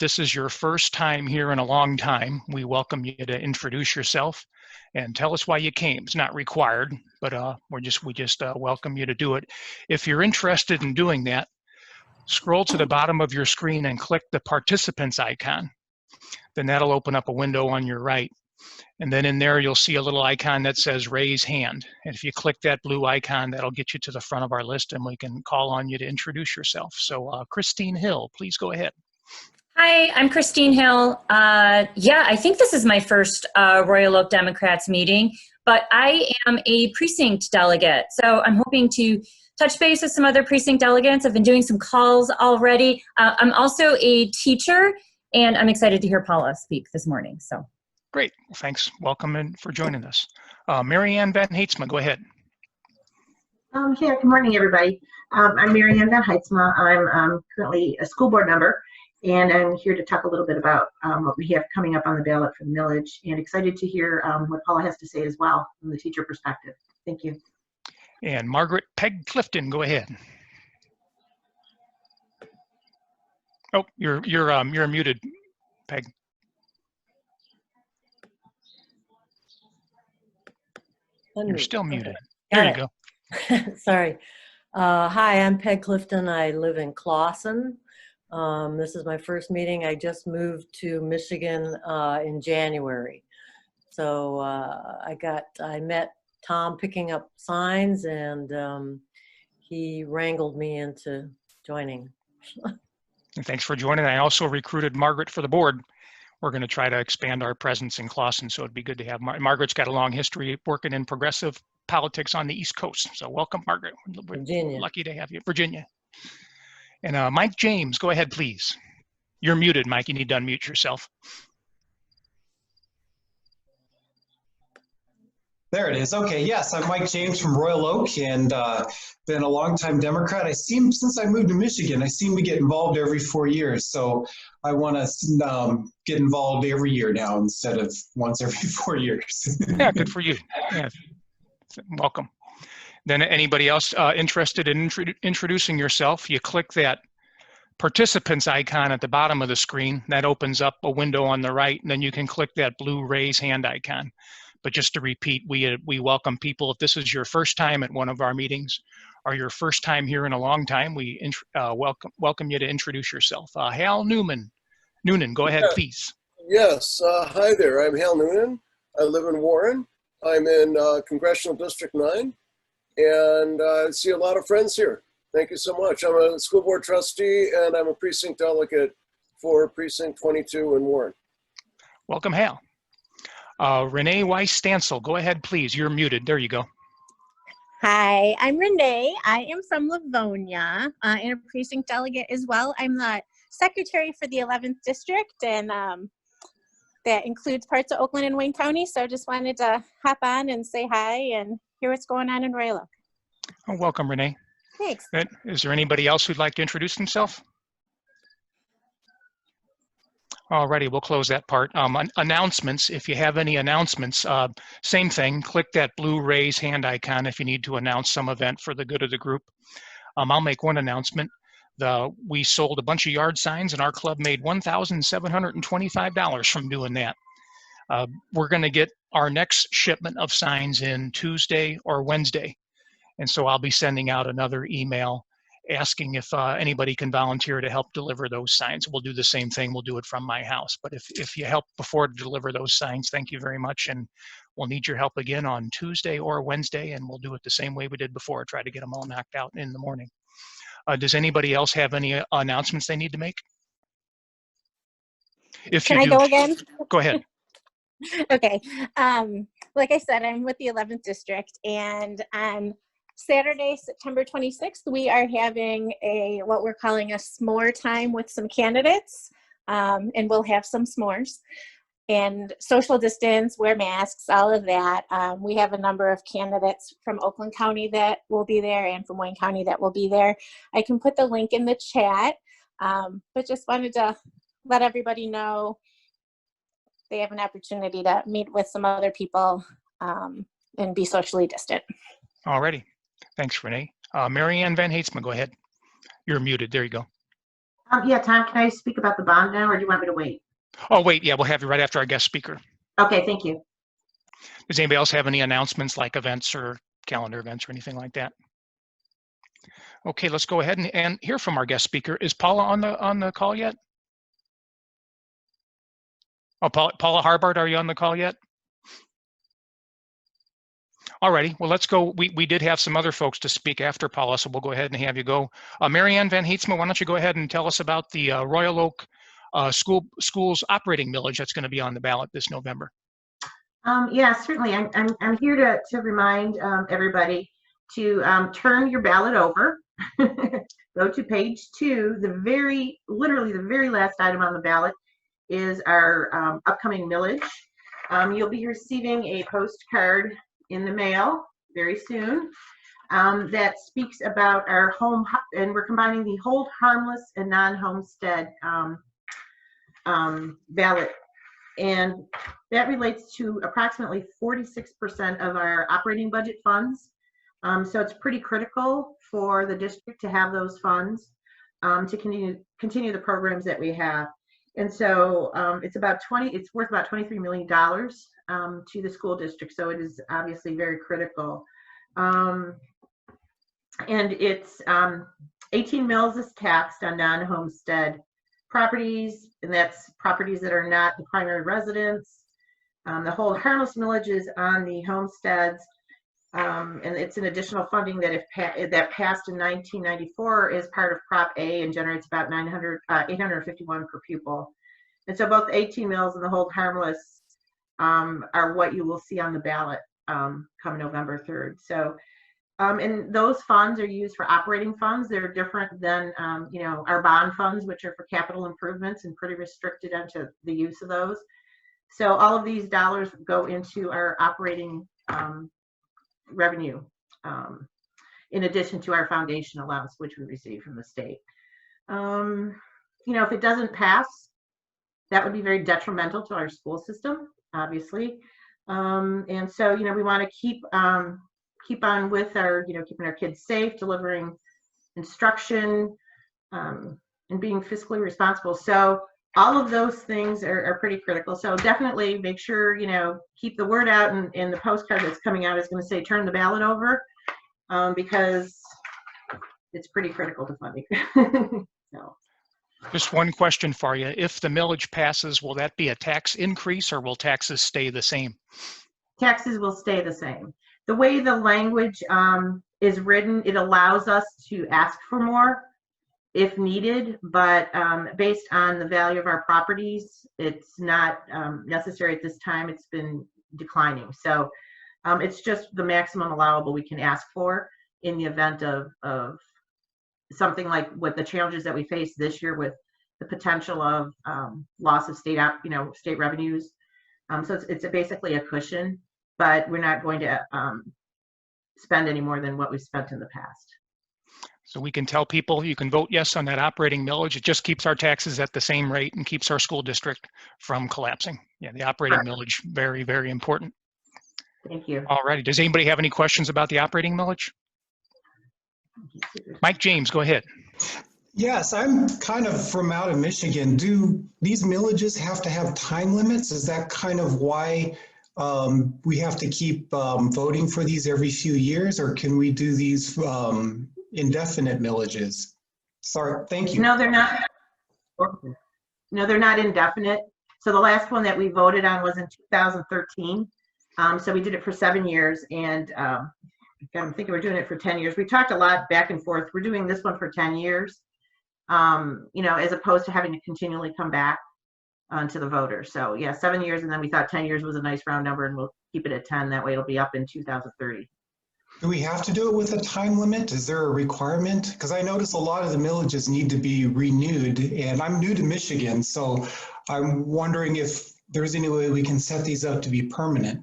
this is your first time here in a long time, we welcome you to introduce yourself and tell us why you came. It's not required, but we just welcome you to do it. If you're interested in doing that, scroll to the bottom of your screen and click the participants icon. Then that'll open up a window on your right. And then in there, you'll see a little icon that says raise hand. And if you click that blue icon, that'll get you to the front of our list and we can call on you to introduce yourself. So Christine Hill, please go ahead. Hi, I'm Christine Hill. Yeah, I think this is my first Royal Oak Democrats meeting, but I am a precinct delegate. So I'm hoping to touch base with some other precinct delegates. I've been doing some calls already. I'm also a teacher, and I'm excited to hear Paula speak this morning. So great. Well, thanks. Welcome and for joining us. Mary Ann Van Heidsma, go ahead. Good morning, everybody. I'm Mary Ann Van Heidsma. I'm currently a school board member, and I'm here to talk a little bit about what we have coming up on the ballot for the millage, and excited to hear what Paula has to say as well from the teacher perspective. Thank you. And Margaret Peg Clifton, go ahead. Oh, you're muted, Peg. You're still muted. There you go. Sorry. Hi, I'm Peg Clifton. I live in Clawson. This is my first meeting. I just moved to Michigan in January. So I met Tom picking up signs, and he wrangled me into joining. And thanks for joining. I also recruited Margaret for the board. We're going to try to expand our presence in Clawson, so it'd be good to have Margaret's got a long history working in progressive politics on the East Coast. So welcome, Margaret. We're Virginia. Lucky to have you. Virginia. And Mike James, go ahead, please. You're muted, Mike. You need to unmute yourself. There it is. Okay, yes, I'm Mike James from Royal Oak, and been a longtime Democrat. Since I moved to Michigan, I seem to get involved every 4 years. So I want to get involved every year now instead of once every 4 years. Yeah, good for you. Yeah, welcome. Then anybody else interested in introducing yourself, you click that participants icon at the bottom of the screen. That opens up a window on the right, and then you can click that blue raise hand icon. But just to repeat, we welcome people. If this is your first time at one of our meetings or your first time here in a long time, we welcome you to introduce yourself. Hal Noonan, go ahead, please. Yes, hi there. I'm Hal Noonan. I live in Warren. I'm in Congressional District 9, and I see a lot of friends here. Thank you so much. I'm a school board trustee, and I'm a precinct delegate for Precinct 22 in Warren. Welcome, Hal. Renee Weiss-Stansel, go ahead, please. You're muted. There you go. Hi, I'm Renee. I am from Livonia and a precinct delegate as well. I'm the secretary for the 11th district, and that includes parts of Oakland and Wayne County. So just wanted to hop on and say hi and hear what's going on in Royal Oak. Oh, welcome, Renee. Thanks. Is there anybody else who'd like to introduce themselves? Alrighty, we'll close that part. Announcements, if you have any announcements, same thing, click that blue raise hand icon if you need to announce some event for the good of the group. I'll make one announcement. We sold a bunch of yard signs and our club made $1,725 from doing that. We're gonna get our next shipment of signs in Tuesday or Wednesday. And so I'll be sending out another email asking if anybody can volunteer to help deliver those signs. We'll do the same thing. We'll do it from my house. But if you help before to deliver those signs, thank you very much. And we'll need your help again on Tuesday or Wednesday, and we'll do it the same way we did before, try to get them all knocked out in the morning. Does anybody else have any announcements they need to make? If you Can I go again? Go ahead. Okay. Like I said, I'm with the 11th district, and on Saturday, September 26th, we are having what we're calling a s'more time with some candidates, and we'll have some s'mores and social distance, wear masks, all of that. We have a number of candidates from Oakland County that will be there and from Wayne County that will be there. I can put the link in the chat, but just wanted to let everybody know they have an opportunity to meet with some other people and be socially distant. Alrighty. Thanks, Renee. Mary Ann Van Heidsma, go ahead. You're muted. There you go. Yeah, Tom, can I speak about the bond now, or do you want me to wait? Oh, wait, yeah, we'll have you right after our guest speaker. Okay, thank you. Does anybody else have any announcements like events or calendar events or anything like that? Okay, let's go ahead and hear from our guest speaker. Is Paula on the call yet? Oh, Paula Herbart, are you on the call yet? Alrighty, well, let's go. We did have some other folks to speak after Paula, so we'll go ahead and have you go. Marianne Van Heetsma, why don't you go ahead and tell us about the Royal Oak schools operating millage that's going to be on the ballot this November. Yeah, certainly. I'm here to remind everybody to turn your ballot over. Go to page 2. Literally the very last item on the ballot is our upcoming millage. You'll be receiving a postcard in the mail very soon that speaks about our home, and we're combining the hold harmless and non-homestead ballot. And that relates to approximately 46% of our operating budget funds. So it's pretty critical for the district to have those funds to continue the programs that we have. And so it's worth about $23 million to the school district. So it is obviously very critical. And it's 18 mills is taxed on non-homestead properties, and that's properties that are not the primary residence. The hold harmless millage is on the homesteads, and it's an additional funding that that passed in 1994 as part of Prop A and generates about $851 per pupil. And so both 18 mills and the hold harmless are what you will see on the ballot come November 3rd. So, and those funds are used for operating funds. They're different than, our bond funds, which are for capital improvements and pretty restricted onto the use of those. So all of these dollars go into our operating revenue, in addition to our foundation allowance, which we receive from the state. If it doesn't pass, that would be very detrimental to our school system, obviously. And so, we want to keep on with our, keeping our kids safe, delivering instruction, and being fiscally responsible. So all of those things are pretty critical. So definitely make sure, keep the word out, and the postcard that's coming out is going to say, turn the ballot over, because it's pretty critical to funding. So. Just one question for you. If the millage passes, will that be a tax increase or will taxes stay the same? Taxes will stay the same. The way the language is written, it allows us to ask for more if needed, but based on the value of our properties, it's not necessary at this time. It's been declining. So it's just the maximum allowable we can ask for in the event of something like what the challenges that we face this year with the potential of loss of state revenues. So it's basically a cushion, but we're not going to spend any more than what we've spent in the past. So we can tell people you can vote yes on that operating millage. It just keeps our taxes at the same rate and keeps our school district from collapsing. Yeah, the operating millage, very, very important. Thank you. All righty. Does anybody have any questions about the operating millage? Mike James, go ahead. Yes, I'm kind of from out of Michigan. Do these millages have to have time limits? Is that kind of why we have to keep voting for these every few years, or can we do these indefinite millages? Sorry, thank you. No, they're not. No, they're not indefinite. So the last one that we voted on was in 2013. So we did it for 7 years, and I'm thinking we're doing it for 10 years. We talked a lot back and forth. We're doing this one for 10 years, as opposed to having to continually come back to the voters. So yeah, 7 years, and then we thought 10 years was a nice round number, and we'll keep it at 10. That way it'll be up in 2030. Do we have to do it with a time limit? Is there a requirement? Because I notice a lot of the millages need to be renewed, and I'm new to Michigan, so I'm wondering if there's any way we can set these up to be permanent.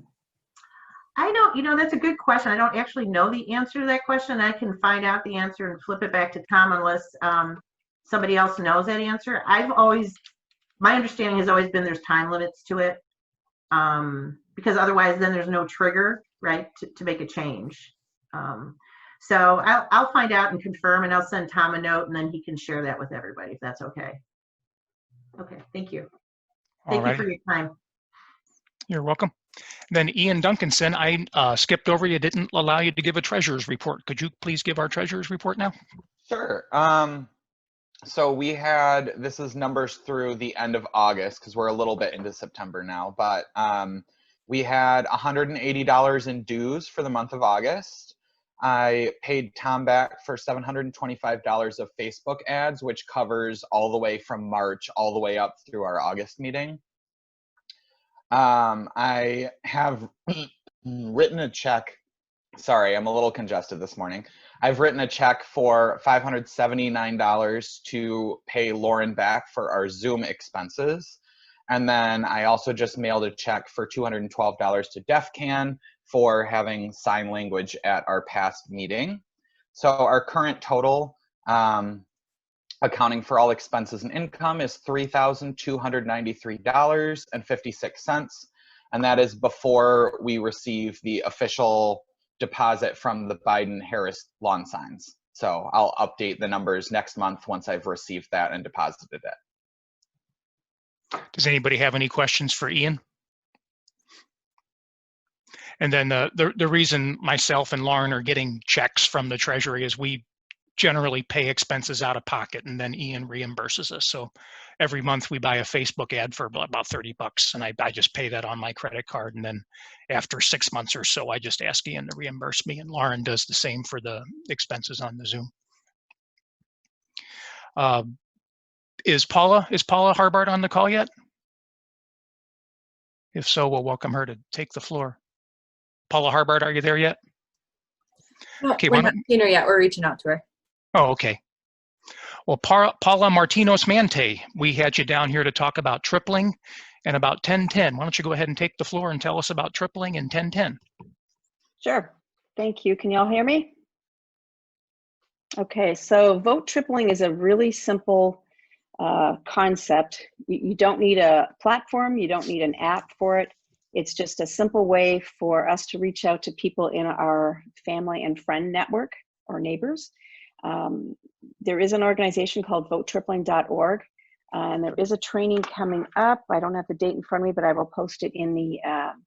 I don't, that's a good question. I don't actually know the answer to that question. I can find out the answer and flip it back to Tom unless somebody else knows that answer. My understanding has always been there's time limits to it, because otherwise then there's no trigger, right, to make a change. So I'll find out and confirm, and I'll send Tom a note, and then he can share that with everybody if that's okay. Okay, thank you. Thank you Alrighty. for your time. You're welcome. Then Ian Duncanson, I skipped over you, didn't allow you to give a treasurer's report. Could you please give our treasurer's report now? Sure. So we had, this is numbers through the end of August because we're a little bit into September now, but we had $180 in dues for the month of August. I paid Tom back for $725 of Facebook ads, which covers all the way from March all the way up through our August meeting. I have written a check. Sorry, I'm a little congested this morning. I've written a check for $579 to pay Lauren back for our Zoom expenses. And then I also just mailed a check for $212 to DEFCAN for having sign language at our past meeting. So our current total, accounting for all expenses and income, is $3,293.56. And that is before we receive the official deposit from the Biden-Harris lawn signs. So I'll update the numbers next month once I've received that and deposited it. Does anybody have any questions for Ian? And then the reason myself and Lauren are getting checks from the Treasury is we generally pay expenses out of pocket, and then Ian reimburses us. So every month we buy a Facebook ad for about $30, and I just pay that on my credit card. And then after 6 months or so, I just ask Ian to reimburse me, and Lauren does the same for the expenses on the Zoom. Is Paula Herbart on the call yet? If so, we'll welcome her to take the floor. Paula Herbart, are you there yet? No, Okay, we're not seeing her yet. We're reaching out to her. Oh, okay. Well, Paula Martinez-Mante, we had you down here to talk about tripling and about 1010. Why don't you go ahead and take the floor and tell us about tripling and 1010? Sure. Thank you. Can y'all hear me? Okay, so vote tripling is a really simple concept. You don't need a platform. You don't need an app for it. It's just a simple way for us to reach out to people in our family and friend network or neighbors. There is an organization called votetripling.org, and there is a training coming up. I don't have the date in front of me, but I will post it in the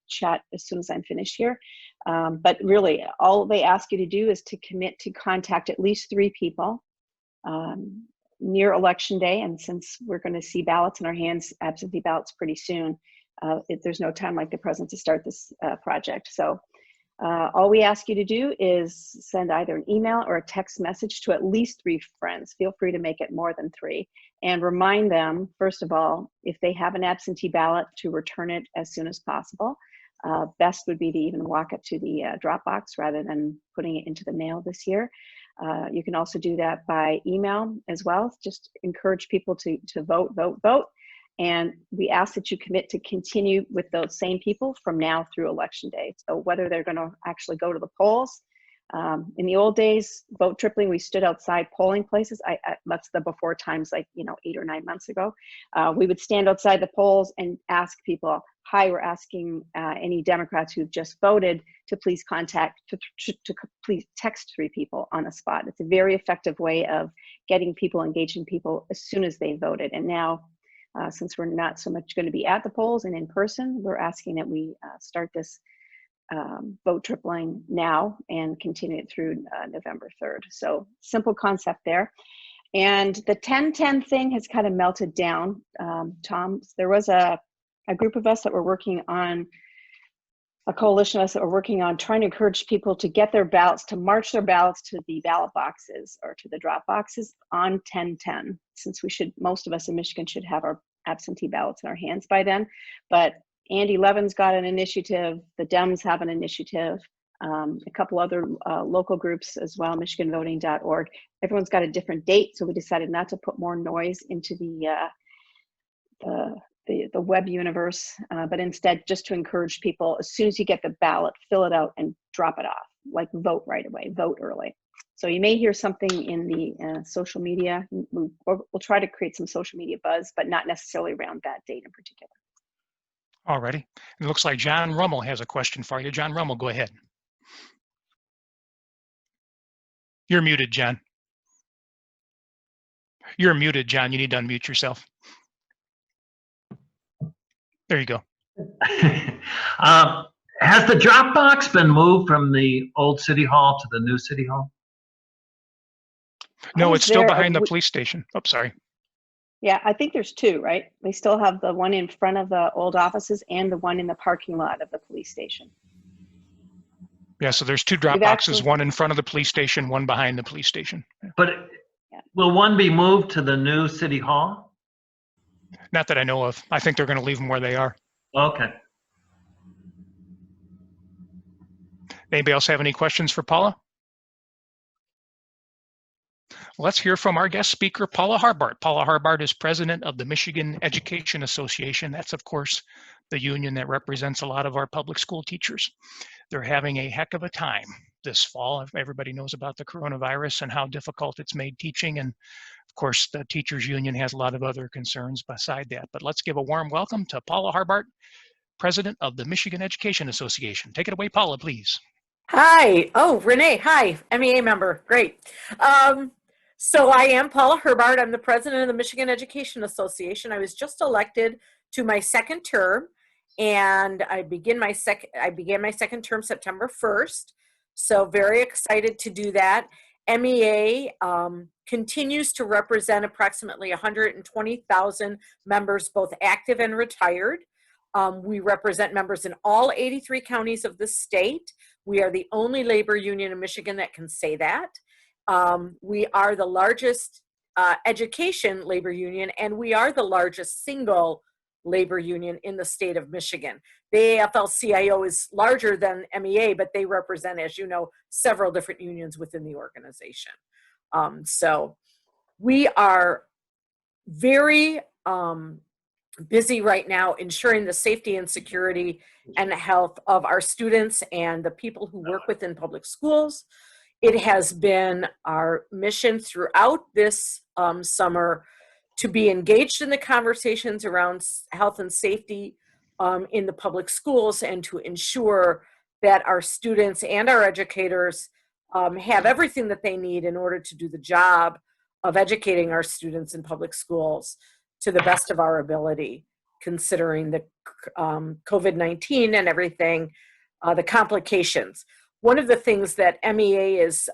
chat as soon as I'm finished here. But really, all they ask you to do is to commit to contact at least 3 people near Election Day. And since we're going to see ballots in our hands, absentee ballots pretty soon, there's no time like the present to start this project. So all we ask you to do is send either an email or a text message to at least 3 friends. Feel free to make it more than 3. And remind them, first of all, if they have an absentee ballot, to return it as soon as possible. Best would be to even walk up to the drop box rather than putting it into the mail this year. You can also do that by email as well. Just encourage people to vote, vote, vote. And we ask that you commit to continue with those same people from now through Election Day. So whether they're going to actually go to the polls. In the old days, vote tripling, we stood outside polling places. That's the before times, like 8 or 9 months ago. We would stand outside the polls and ask people, hi, we're asking any Democrats who've just voted to please please text 3 people on the spot. It's a very effective way of getting people, engaging people as soon as they voted. And now, since we're not so much going to be at the polls and in person, we're asking that we start this vote tripling now and continue it through November 3rd. So simple concept there. And the 10-10 thing has kind of melted down, Tom. There was a group of us that were working on, a coalition of us that were working on trying to encourage people to get their ballots, to march their ballots to the ballot boxes or to the drop boxes on 10-10, since most of us in Michigan should have our absentee ballots in our hands by then. But Andy Levin's got an initiative, the Dems have an initiative, a couple other local groups as well, michiganvoting.org. Everyone's got a different date, so we decided not to put more noise into the web universe, but instead just to encourage people, as soon as you get the ballot, fill it out and drop it off, like vote right away, vote early. So you may hear something in the social media. We'll try to create some social media buzz, but not necessarily around that date in particular. Alrighty. It looks like John Rummel has a question for you. John Rummel, go ahead. You're muted, John. You're muted, John. You need to unmute yourself. There you go. Has the drop box been moved from the old city hall to the new city hall? No, was it's still there a behind the w- police station. Oh, sorry. Yeah, I think there's two, right? They still have the one in front of the old offices and the one in the parking lot of the police station. Yeah, so there's two drop We've boxes, actually, one in front of the police station, one behind the police station. But Yeah. will one be moved to the new city hall? Not that I know of. I think they're going to leave them where they are. Okay. Anybody else have any questions for Paula? Let's hear from our guest speaker, Paula Herbart. Paula Herbart is president of the Michigan Education Association. That's, of course, the union that represents a lot of our public school teachers. They're having a heck of a time this fall. Everybody knows about the coronavirus and how difficult it's made teaching. And of course, the teachers union has a lot of other concerns beside that. But let's give a warm welcome to Paula Herbart, president of the Michigan Education Association. Take it away, Paula, please. Hi. Oh, Renee. Hi. MEA member. Great. So I am Paula Herbart. I'm the president of the Michigan Education Association. I was just elected to my second term, and I began my second term September 1st. So very excited to do that. MEA continues to represent approximately 120,000 members, both active and retired. We represent members in all 83 counties of the state. We are the only labor union in Michigan that can say that. We are the largest education labor union, and we are the largest single labor union in the state of Michigan. The AFL-CIO is larger than MEA, but they represent, as you know, several different unions within the organization. So we are very busy right now ensuring the safety and security and health of our students and the people who work within public schools. It has been our mission throughout this summer to be engaged in the conversations around health and safety in the public schools, and to ensure that our students and our educators have everything that they need in order to do the job of educating our students in public schools to the best of our ability, considering the COVID-19 and everything, the complications. One of the things that MEA is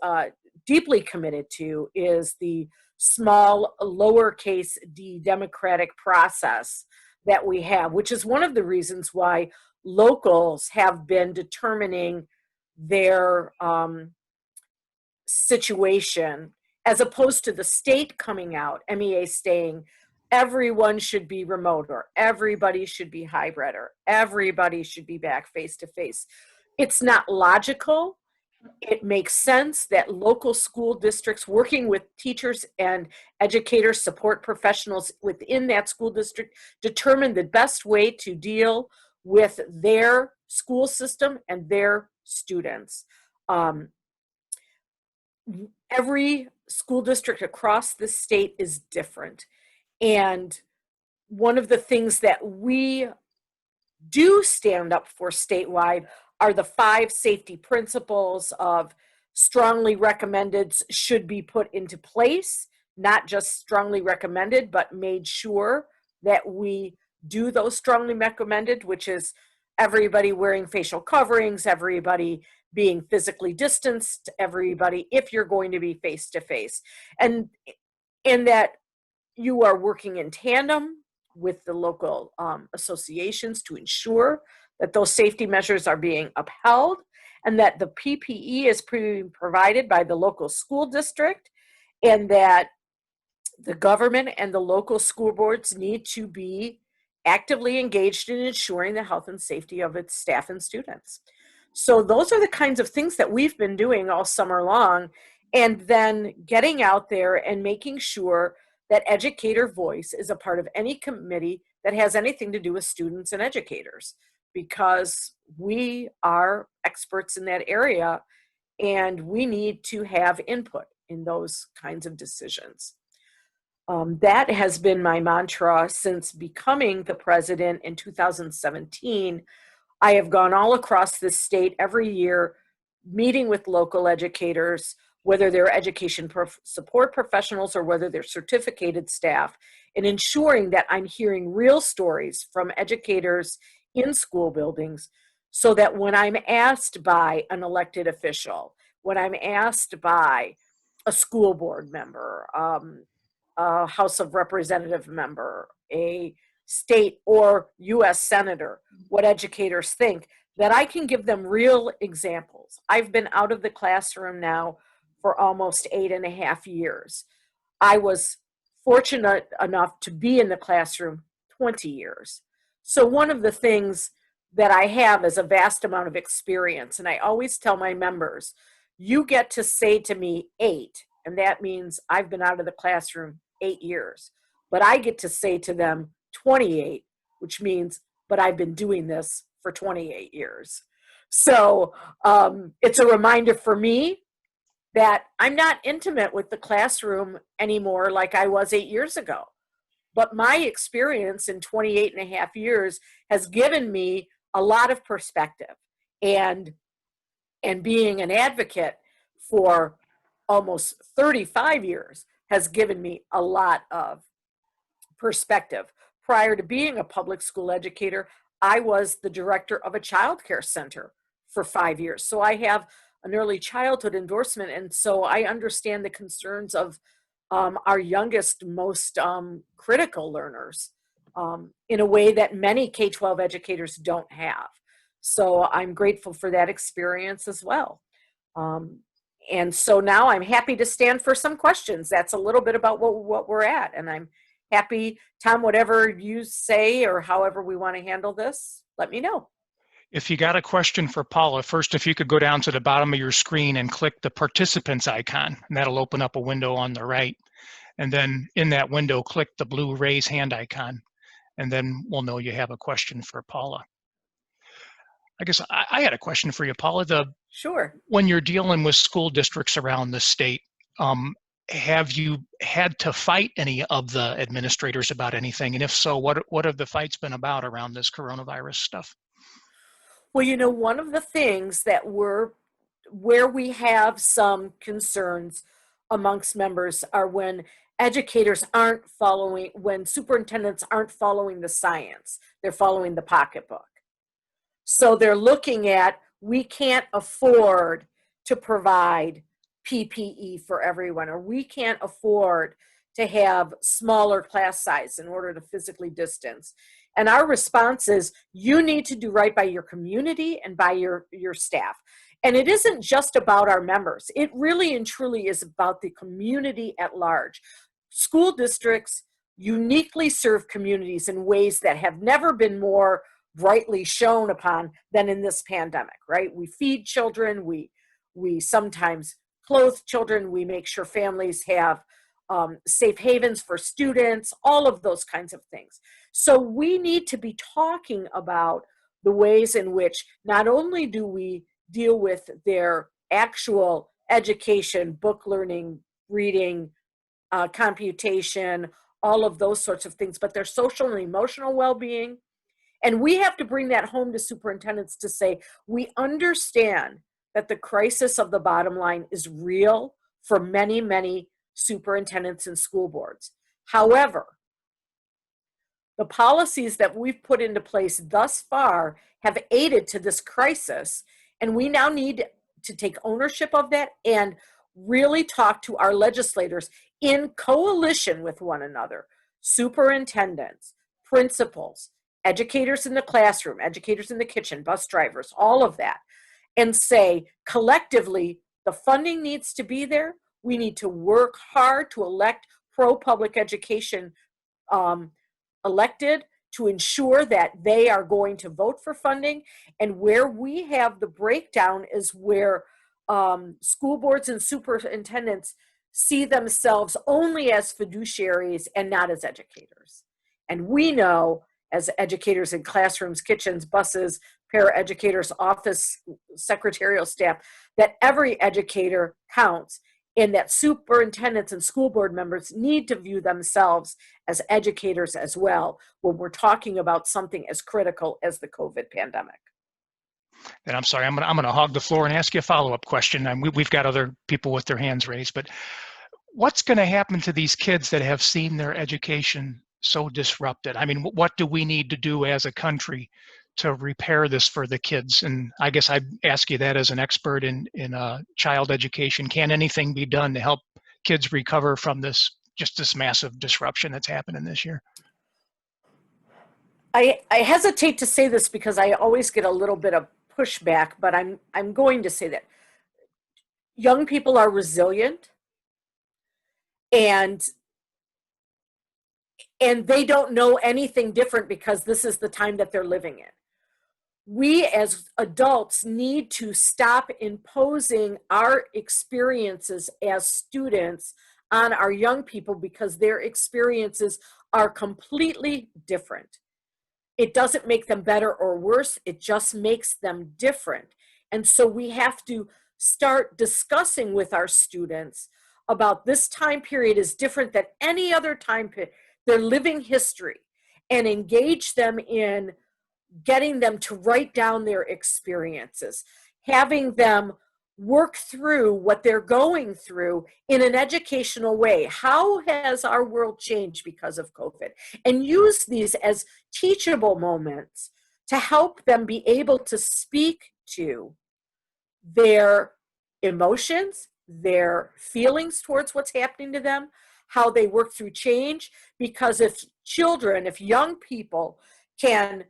deeply committed to is the small, lowercase d democratic process that we have, which is one of the reasons why locals have been determining their situation, as opposed to the state coming out, MEA saying everyone should be remote, or everybody should be hybrid, or everybody should be back face to face. It's not logical. It makes sense that local school districts working with teachers and educators, support professionals within that school district, determine the best way to deal with their school system and their students. Every school district across the state is different. And one of the things that we do stand up for statewide are the 5 safety principles of strongly recommended should be put into place, not just strongly recommended, but made sure that we do those strongly recommended, which is everybody wearing facial coverings, everybody being physically distanced, everybody, if you're going to be face to face, and that you are working in tandem with the local associations to ensure that those safety measures are being upheld, and that the PPE is being provided by the local school district, and that the government and the local school boards need to be actively engaged in ensuring the health and safety of its staff and students. So those are the kinds of things that we've been doing all summer long, and then getting out there and making sure that educator voice is a part of any committee that has anything to do with students and educators, because we are experts in that area and we need to have input in those kinds of decisions. That has been my mantra since becoming the president in 2017. I have gone all across the state every year, meeting with local educators, whether they're education support professionals or whether they're certificated staff, in ensuring that I'm hearing real stories from educators in school buildings, so that when I'm asked by an elected official, when I'm asked by a school board member, a House of Representative member, a state or US senator, what educators think, that I can give them real examples. I've been out of the classroom now for almost 8.5 years. I was fortunate enough to be in the classroom 20 years. So one of the things that I have is a vast amount of experience. And I always tell my members, you get to say to me 8, and that means I've been out of the classroom 8 years. But I get to say to them 28, which means, but I've been doing this for 28 years. So it's a reminder for me that I'm not intimate with the classroom anymore like I was 8 years ago. But my experience in 28.5 years has given me a lot of perspective. And being an advocate for almost 35 years has given me a lot of perspective. Prior to being a public school educator, I was the director of a child care center for 5 years. So I have an early childhood endorsement, and so I understand the concerns of our youngest, most critical learners in a way that many K-12 educators don't have. So I'm grateful for that experience as well. And so now I'm happy to stand for some questions. That's a little bit about what we're at, and I'm happy. Tom, whatever you say or however we want to handle this, let me know. If you got a question for Paula, first, if you could go down to the bottom of your screen and click the participants icon, and that'll open up a window on the right. And then in that window, click the blue raise hand icon, and then we'll know you have a question for Paula. I guess I had a question for you, Paula. Sure. When you're dealing with school districts around the state, have you had to fight any of the administrators about anything? And if so, what have the fights been about around this coronavirus stuff? Well, you know, one of the things that where we have some concerns amongst members are when educators aren't following, when superintendents aren't following the science, they're following the pocketbook. So they're looking at, we can't afford to provide PPE for everyone, or we can't afford to have smaller class size in order to physically distance. And our response is, you need to do right by your community and by your staff. And it isn't just about our members. It really and truly is about the community at large. School districts uniquely serve communities in ways that have never been more brightly shown upon than in this pandemic, right? We feed children, we sometimes clothe children, we make sure families have safe havens for students, all of those kinds of things. So we need to be talking about the ways in which not only do we deal with their actual education, book learning, reading, computation, all of those sorts of things, but their social and emotional well-being. And we have to bring that home to superintendents to say, we understand that the crisis of the bottom line is real for many, many superintendents and school boards. However, the policies that we've put into place thus far have aided to this crisis, and we now need to take ownership of that and really talk to our legislators in coalition with one another, superintendents, principals, educators in the classroom, educators in the kitchen, bus drivers, all of that, and say collectively, the funding needs to be there. We need to work hard to elect pro-public education elected to ensure that they are going to vote for funding. And where we have the breakdown is where school boards and superintendents see themselves only as fiduciaries and not as educators. And we know, as educators in classrooms, kitchens, buses, paraeducators, office, secretarial staff, that every educator counts, and that superintendents and school board members need to view themselves as educators as well when we're talking about something as critical as the COVID pandemic. And I'm sorry, I'm gonna hog the floor and ask you a follow-up question. And we've got other people with their hands raised, but what's going to happen to these kids that have seen their education so disrupted? I mean, what do we need to do as a country to repair this for the kids? And I guess I'd ask you that as an expert in child education. Can anything be done to help kids recover from this massive disruption that's happening this year? I hesitate to say this because I always get a little bit of pushback, but I'm going to say that young people are resilient, and they don't know anything different because this is the time that they're living in. We as adults need to stop imposing our experiences as students on our young people because their experiences are completely different. It doesn't make them better or worse, it just makes them different. And so we have to start discussing with our students about this time period is different than any other time period, their living history, and engage them in getting them to write down their experiences, having them work through what they're going through in an educational way. How has our world changed because of COVID? And use these as teachable moments to help them be able to speak to their emotions, their feelings towards what's happening to them, how they work through change. Because if young people can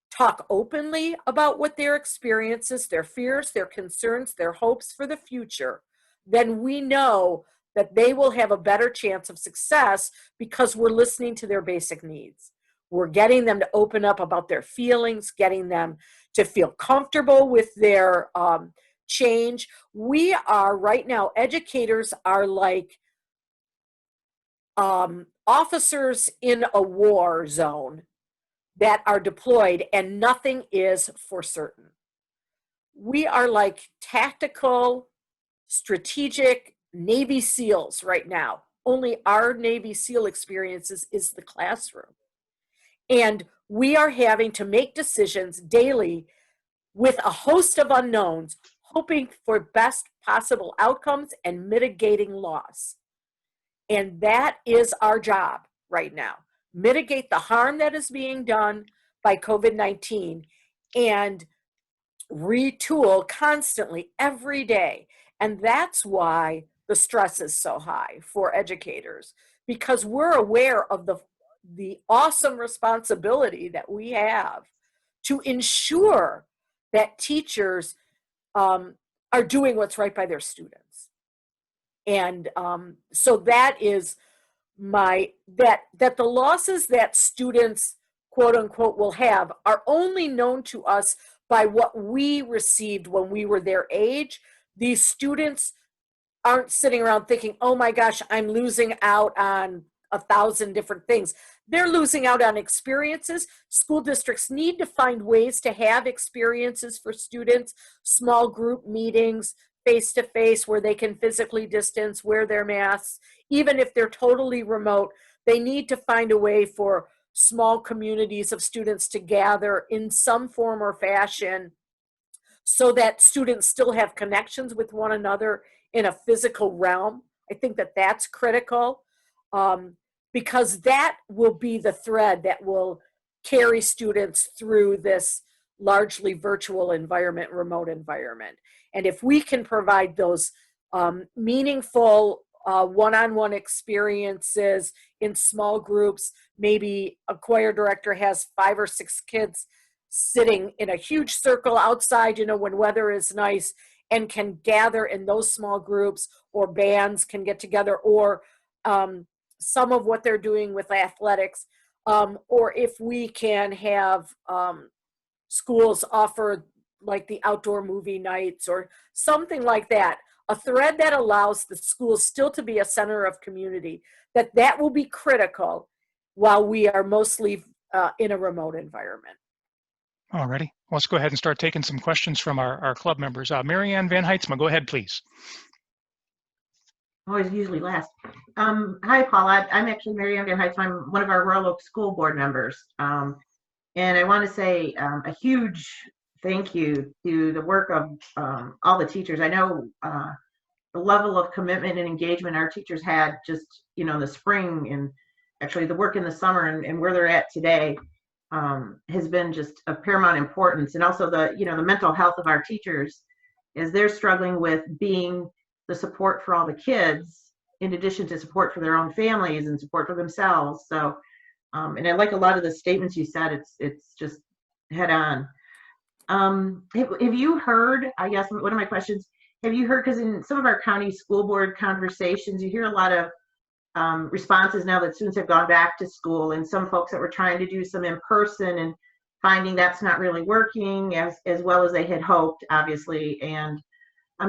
talk openly about what their experiences, their fears, their concerns, their hopes for the future, then we know that they will have a better chance of success because we're listening to their basic needs. We're getting them to open up about their feelings, getting them to feel comfortable with their change. We are right now, educators are like officers in a war zone that are deployed and nothing is for certain. We are like tactical, strategic Navy SEALs right now. Only our Navy SEAL experiences is the classroom. And we are having to make decisions daily with a host of unknowns, hoping for best possible outcomes and mitigating loss. And that is our job right now. Mitigate the harm that is being done by COVID-19 and retool constantly every day. And that's why the stress is so high for educators, because we're aware of the awesome responsibility that we have to ensure that teachers are doing what's right by their students. And so that is that the losses that students, quote unquote, will have are only known to us by what we received when we were their age. These students aren't sitting around thinking, oh my gosh, I'm losing out on 1,000 different things. They're losing out on experiences. School districts need to find ways to have experiences for students, small group meetings, face-to-face, where they can physically distance, wear their masks. Even if they're totally remote, they need to find a way for small communities of students to gather in some form or fashion so that students still have connections with one another in a physical realm. I think that that's critical because that will be the thread that will carry students through this largely virtual environment, remote environment. And if we can provide those meaningful one-on-one experiences in small groups, maybe a choir director has 5 or 6 kids sitting in a huge circle outside, when weather is nice, and can gather in those small groups, or bands can get together, or some of what they're doing with athletics, or if we can have schools offer like the outdoor movie nights or something like that, a thread that allows the schools still to be a center of community, that will be critical while we are mostly in a remote environment. Alrighty, let's go ahead and start taking some questions from our club members. Mary Ann Van Heitzma, go ahead, please. Always usually last. Hi, Paula. I'm actually Mary Ann Van Heitzma. I'm one of our Royal Oak School Board members. And I want to say a huge thank you to the work of all the teachers. I know the level of commitment and engagement our teachers had just, in the spring, and actually the work in the summer, and where they're at today has been just of paramount importance. And also the mental health of our teachers, as they're struggling with being the support for all the kids, in addition to support for their own families and support for themselves. So, and I like a lot of the statements you said. It's just head on. Have you heard, I guess one of my questions, have you heard, because in some of our county school board conversations, you hear a lot of responses now that students have gone back to school, and some folks that were trying to do some in person and finding that's not really working as well as they had hoped, obviously. And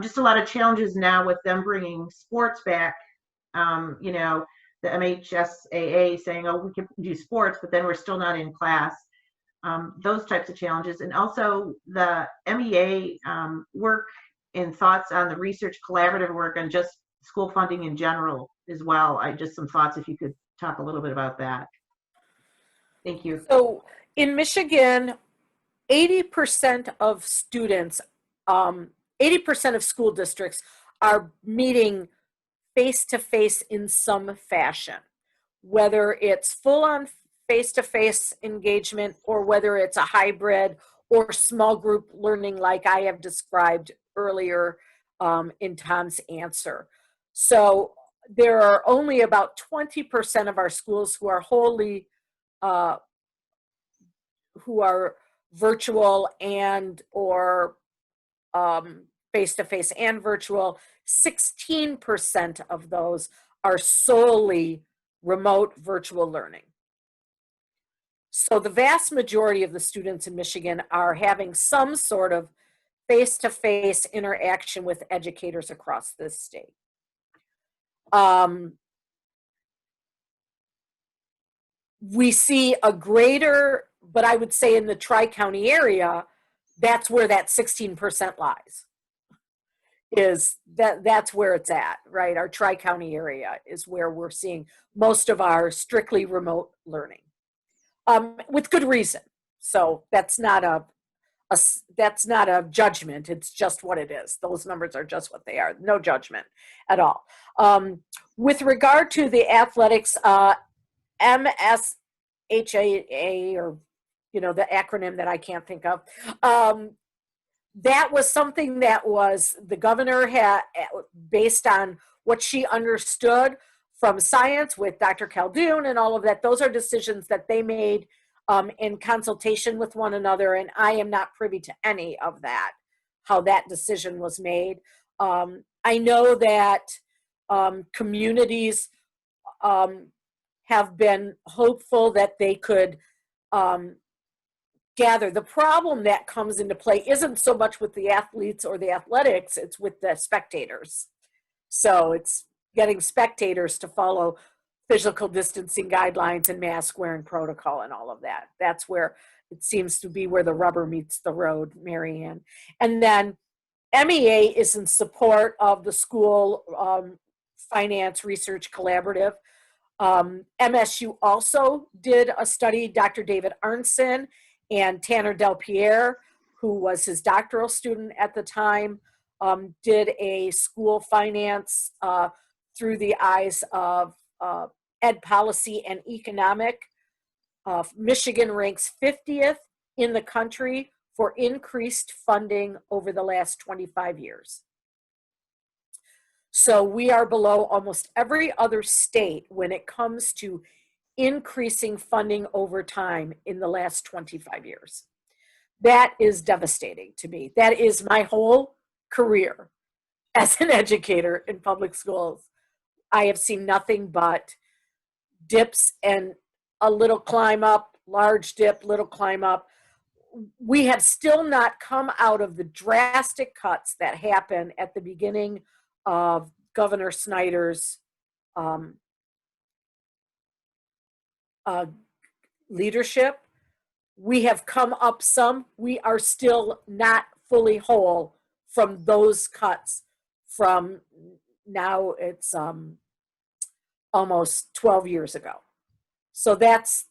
just a lot of challenges now with them bringing sports back. The MHSAA saying, oh, we can do sports, but then we're still not in class. Those types of challenges. And also the MEA work and thoughts on the research collaborative work on just school funding in general as well. Just some thoughts, if you could talk a little bit about that. Thank you. So in Michigan, 80% of students, 80% of school districts are meeting face-to-face in some fashion, whether it's full-on face-to-face engagement or whether it's a hybrid or small group learning like I have described earlier in Tom's answer. So there are only about 20% of our schools who are wholly, who are virtual and or face-to-face and virtual. 16% of those are solely remote virtual learning. So the vast majority of the students in Michigan are having some sort of face-to-face interaction with educators across this state. We see a greater, but I would say in the Tri-County area, that's where that 16% lies. That's where it's at, right? Our Tri-County area is where we're seeing most of our strictly remote learning, with good reason. So that's not a judgment. It's just what it is. Those numbers are just what they are. No judgment at all. With regard to the athletics, MSHAA, or the acronym that I can't think of, that was something that was the governor had, based on what she understood from science with Dr. Khaldun and all of that. Those are decisions that they made in consultation with one another, and I am not privy to any of that, how that decision was made. I know that communities have been hopeful that they could gather. The problem that comes into play isn't so much with the athletes or the athletics, it's with the spectators. So it's getting spectators to follow physical distancing guidelines and mask wearing protocol and all of that. That's where it seems to be where the rubber meets the road, Marianne. And then MEA is in support of the school finance research collaborative. MSU also did a study. Dr. David Arnson and Tanner Delpierre, who was his doctoral student at the time, did a school finance through the eyes of ed policy and economic. Michigan ranks 50th in the country for increased funding over the last 25 years. So we are below almost every other state when it comes to increasing funding over time in the last 25 years. That is devastating to me. That is my whole career as an educator in public schools. I have seen nothing but dips and a little climb up, large dip, little climb up. We have still not come out of the drastic cuts that happened at the beginning of Governor Snyder's leadership. We have come up some. We are still not fully whole from those cuts from now it's almost 12 years ago. So that's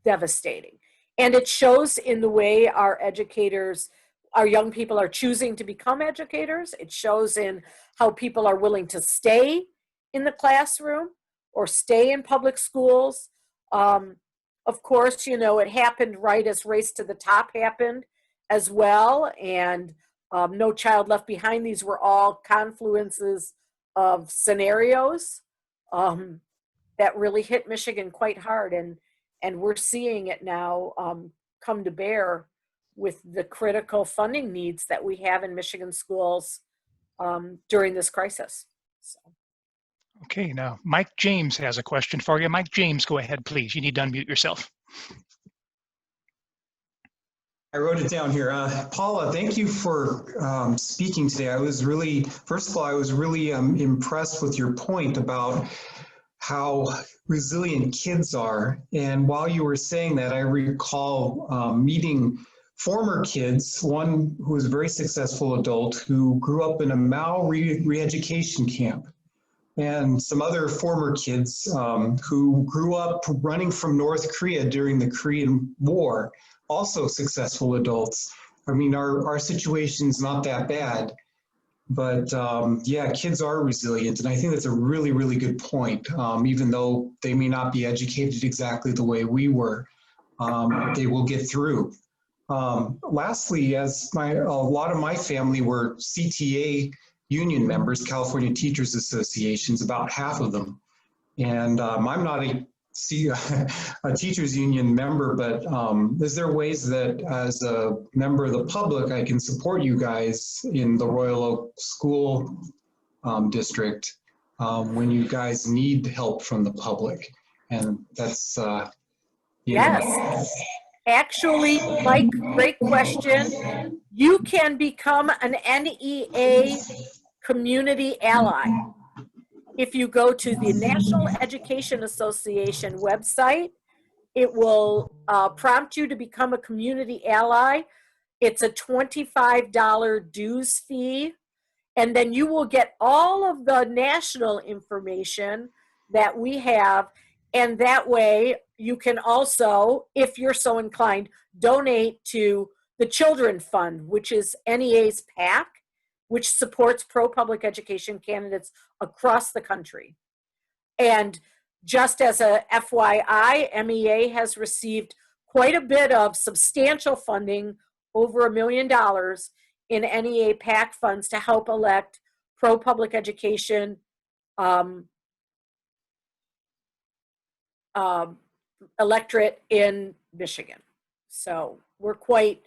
devastating. And it shows in the way our educators, our young people are choosing to become educators. It shows in how people are willing to stay in the classroom or stay in public schools. Of course, you know, it happened right as Race to the Top happened as well. And No Child Left Behind. These were all confluences of scenarios that really hit Michigan quite hard. And we're seeing it now come to bear with the critical funding needs that we have in Michigan schools during this crisis. So. Okay, now Mike James has a question for you. Mike James, go ahead, please. You need to unmute yourself. I wrote it down here. Paula, thank you for speaking today. I was really, first of all, I was really impressed with your point about how resilient kids are. And while you were saying that, I recall meeting former kids, one who was a very successful adult who grew up in a Mao re-education camp, and some other former kids who grew up running from North Korea during the Korean War, also successful adults. I mean, our situation's not that bad, but yeah, kids are resilient, and I think that's a really, really good point. Even though they may not be educated exactly the way we were, they will get through. Lastly, as a lot of my family were CTA union members, California Teachers Associations, about half of them. And I'm not a teachers union member, but is there ways that as a member of the public, I can support you guys in the Royal Oak School District when you guys need help from the public? And that's, Yes. Actually, Mike, great question. You can become an NEA community ally. If you go to the National Education Association website, it will prompt you to become a community ally. It's a $25 dues fee, and then you will get all of the national information that we have, and that way you can also, if you're so inclined, donate to the Children Fund, which is NEA's PAC, which supports pro-public education candidates across the country. And just as a FYI, MEA has received quite a bit of substantial funding, over $1 million in NEA PAC funds to help elect pro-public education electorate in Michigan. So we're quite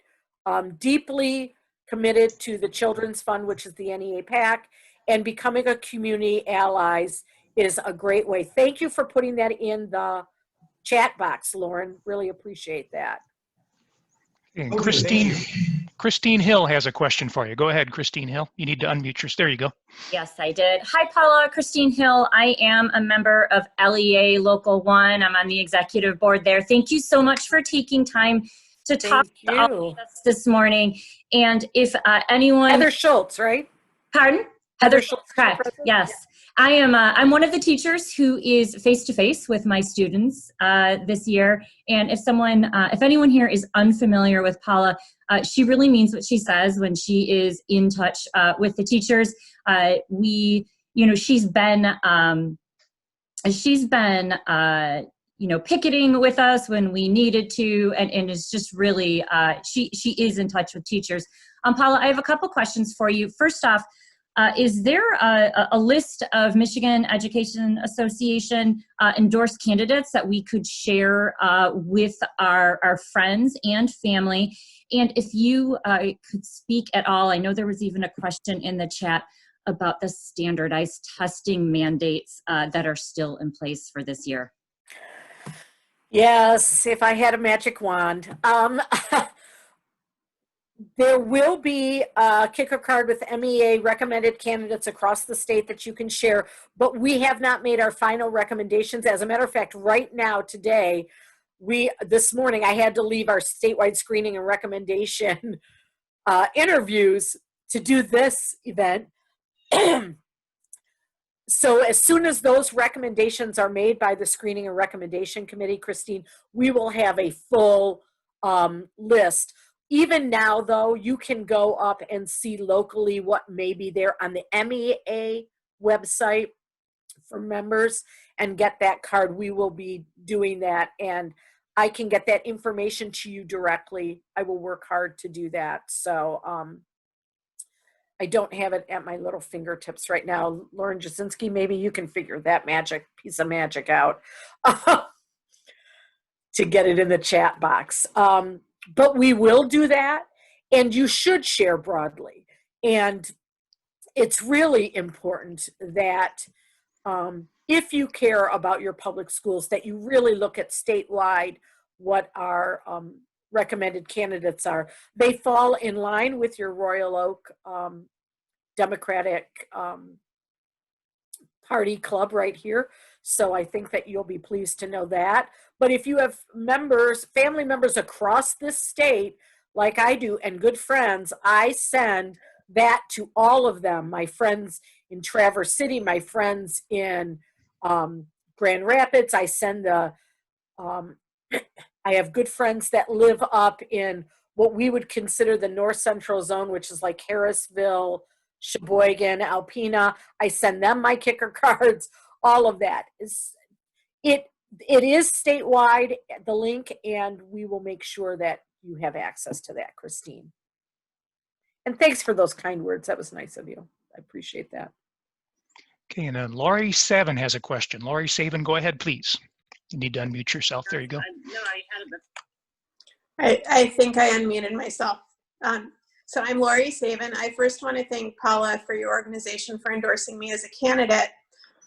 deeply committed to the Children's Fund, which is the NEA PAC, and becoming a community allies is a great way. Thank you for putting that in the chat box, Lauren. Really appreciate that. And Christine Hill has a question for you. Go ahead, Christine Hill. You need to unmute yourself. There you go. Yes, I did. Hi, Paula. Christine Hill. I am a member of LEA Local 1. I'm on the executive board there. Thank you so much for taking time to talk to all of us this morning. And if anyone... Heather Schultz, right? Pardon? Heather Schultz, correct. Yes. Yeah. I'm one of the teachers who is face-to-face with my students this year. And if anyone here is unfamiliar with Paula, she really means what she says when she is in touch with the teachers. She's been picketing with us when we needed to, and is just really, she is in touch with teachers. Paula, I have a couple questions for you. First off, is there a list of Michigan Education Association endorsed candidates that we could share with our friends and family? And if you could speak at all, I know there was even a question in the chat about the standardized testing mandates that are still in place for this year. Yes, if I had a magic wand. There will be a kicker card with MEA recommended candidates across the state that you can share, but we have not made our final recommendations. As a matter of fact, right now, today, this morning, I had to leave our statewide screening and recommendation interviews to do this event. So as soon as those recommendations are made by the Screening and Recommendation Committee, Christine, we will have a full list. Even now, though, you can go up and see locally what may be there on the MEA website for members and get that card. We will be doing that, and I can get that information to you directly. I will work hard to do that. So I don't have it at my little fingertips right now. Lauren Jasinski, maybe you can figure that piece of magic out to get it in the chat box. But we will do that, and you should share broadly. And it's really important that if you care about your public schools, that you really look at statewide what our recommended candidates are. They fall in line with your Royal Oak Democratic Party club right here. So I think that you'll be pleased to know that. But if you have family members across this state, like I do, and good friends, I send that to all of them. My friends in Traverse City, my friends in Grand Rapids, I send I have good friends that live up in what we would consider the North Central Zone, which is like Harrisville, Sheboygan, Alpena. I send them my kicker cards. All of that it is statewide, the link, and we will make sure that you have access to that, Christine. And thanks for those kind words. That was nice of you. I appreciate that. Okay, and then Laurie Savin has a question. Laurie Savin, go ahead, please. You need to unmute yourself. There you go. I think I unmuted myself. So I'm Laurie Savin. I first want to thank Paula for your organization for endorsing me as a candidate.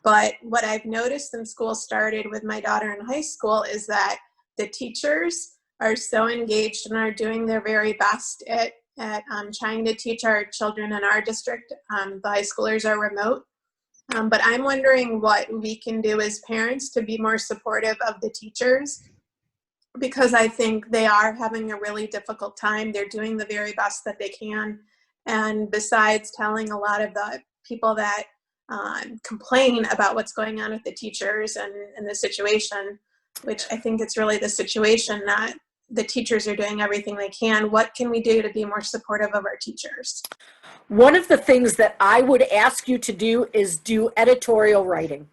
But what I've noticed since school started with my daughter in high school is that the teachers are so engaged and are doing their very best at trying to teach our children in our district. The high schoolers are remote. But I'm wondering what we can do as parents to be more supportive of the teachers, because I think they are having a really difficult time. They're doing the very best that they can. And besides telling a lot of the people that complain about what's going on with the teachers and the situation, which I think it's really the situation that the teachers are doing everything they can. What can we do to be more supportive of our teachers? One of the things that I would ask you to do is do editorial writing.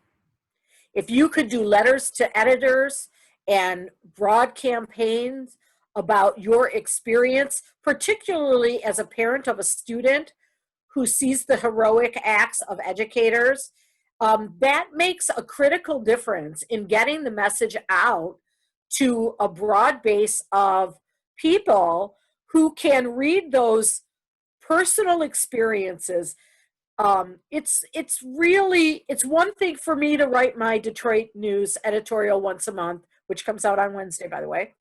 If you could do letters to editors and broad campaigns about your experience, particularly as a parent of a student who sees the heroic acts of educators, that makes a critical difference in getting the message out to a broad base of people who can read those personal experiences. It's one thing for me to write my Detroit News editorial once a month, which comes out on Wednesday, by the way.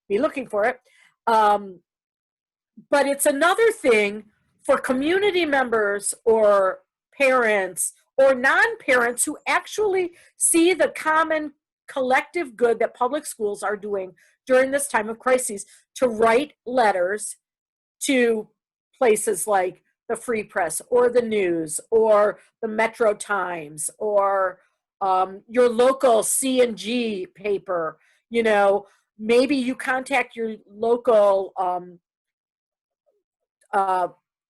Be looking for it. But it's another thing for community members or parents or non-parents who actually see the common collective good that public schools are doing during this time of crises to write letters to places like the Free Press or the News or the Metro Times or your local C&G paper. You know, maybe you contact your local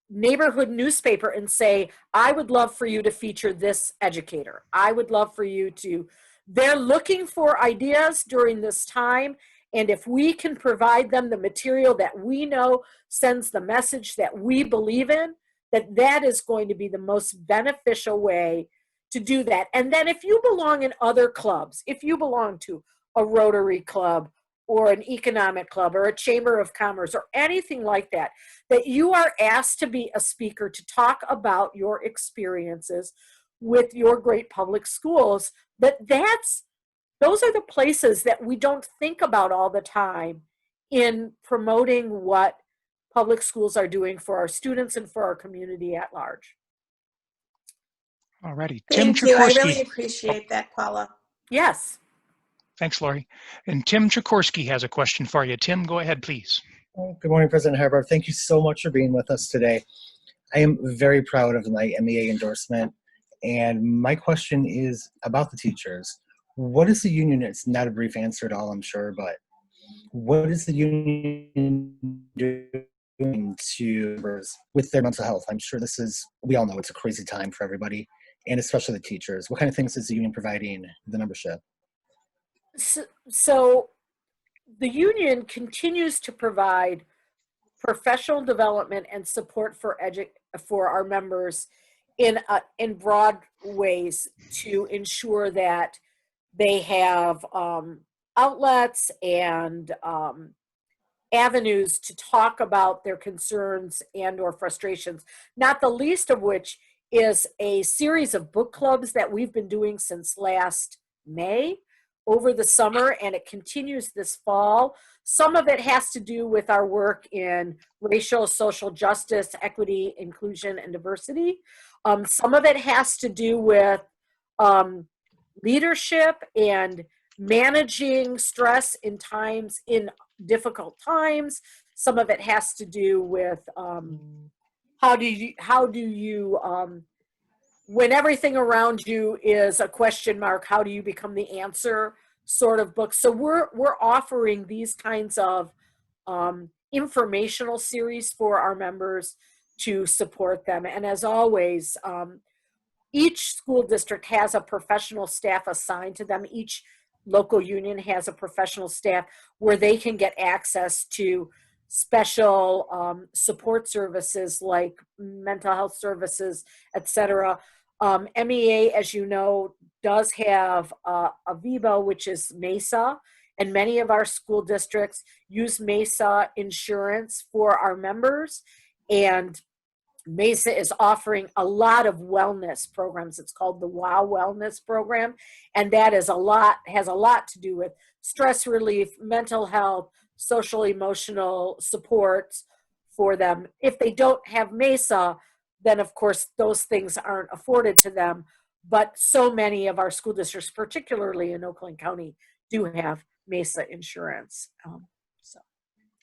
neighborhood newspaper and say, I would love for you to feature this educator. I would love for you to. They're looking for ideas during this time. And if we can provide them the material that we know sends the message that we believe in, that is going to be the most beneficial way to do that. And then if you belong in other clubs, if you belong to a Rotary Club or an economic club or a chamber of commerce or anything like that, that you are asked to be a speaker to talk about your experiences with your great public schools, those are the places that we don't think about all the time in promoting what public schools are doing for our students and for our community at large. All righty. Thank you. I really appreciate that, Paula. Yes. Thanks, Laurie. And Tim Chikorsky has a question for you. Tim, go ahead, please. Good morning, President Herbart. Thank you so much for being with us today. I am very proud of my MEA endorsement. And my question is about the teachers. What is the union? It's not a brief answer at all, I'm sure, but What is the union doing to with their mental health? I'm sure we all know it's a crazy time for everybody, and especially the teachers. What kind of things is the union providing the membership? So the union continues to provide professional development and support for our members in broad ways to ensure that they have outlets and avenues to talk about their concerns and or frustrations, not the least of which is a series of book clubs that we've been doing since last May over the summer, and it continues this fall. Some of it has to do with our work in racial, social justice, equity, inclusion, and diversity. Some of it has to do with leadership and managing stress in difficult times. Some of it has to do with how do you when everything around you is a question mark, how do you become the answer sort of book. So we're offering these kinds of informational series for our members to support them. And as always, each school district has a professional staff assigned to them. Each local union has a professional staff where they can get access to special support services like mental health services, etc. MEA, as you know, does have a VIBA, which is MESA, and many of our school districts use MESA insurance for our members, and MESA is offering a lot of wellness programs. It's called the WOW Wellness Program, and that has a lot to do with stress relief, mental health, social emotional supports for them. If they don't have MESA, then of course those things aren't afforded to them. But so many of our school districts, particularly in Oakland County, do have MESA insurance.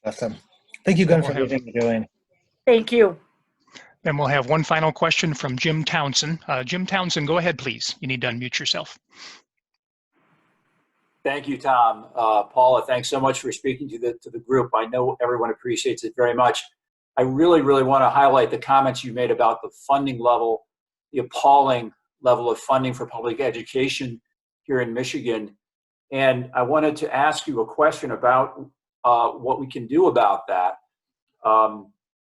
Awesome. Thank you, Gunn, for everything you're doing. Thank you. Then we'll have one final question from Jim Townsend. Jim Townsend, go ahead, please. You need to unmute yourself. Thank you, Tom. Paula, thanks so much for speaking to the group. I know everyone appreciates it very much. I really, really want to highlight the comments you made about the funding level, the appalling level of funding for public education here in Michigan. And I wanted to ask you a question about what we can do about that.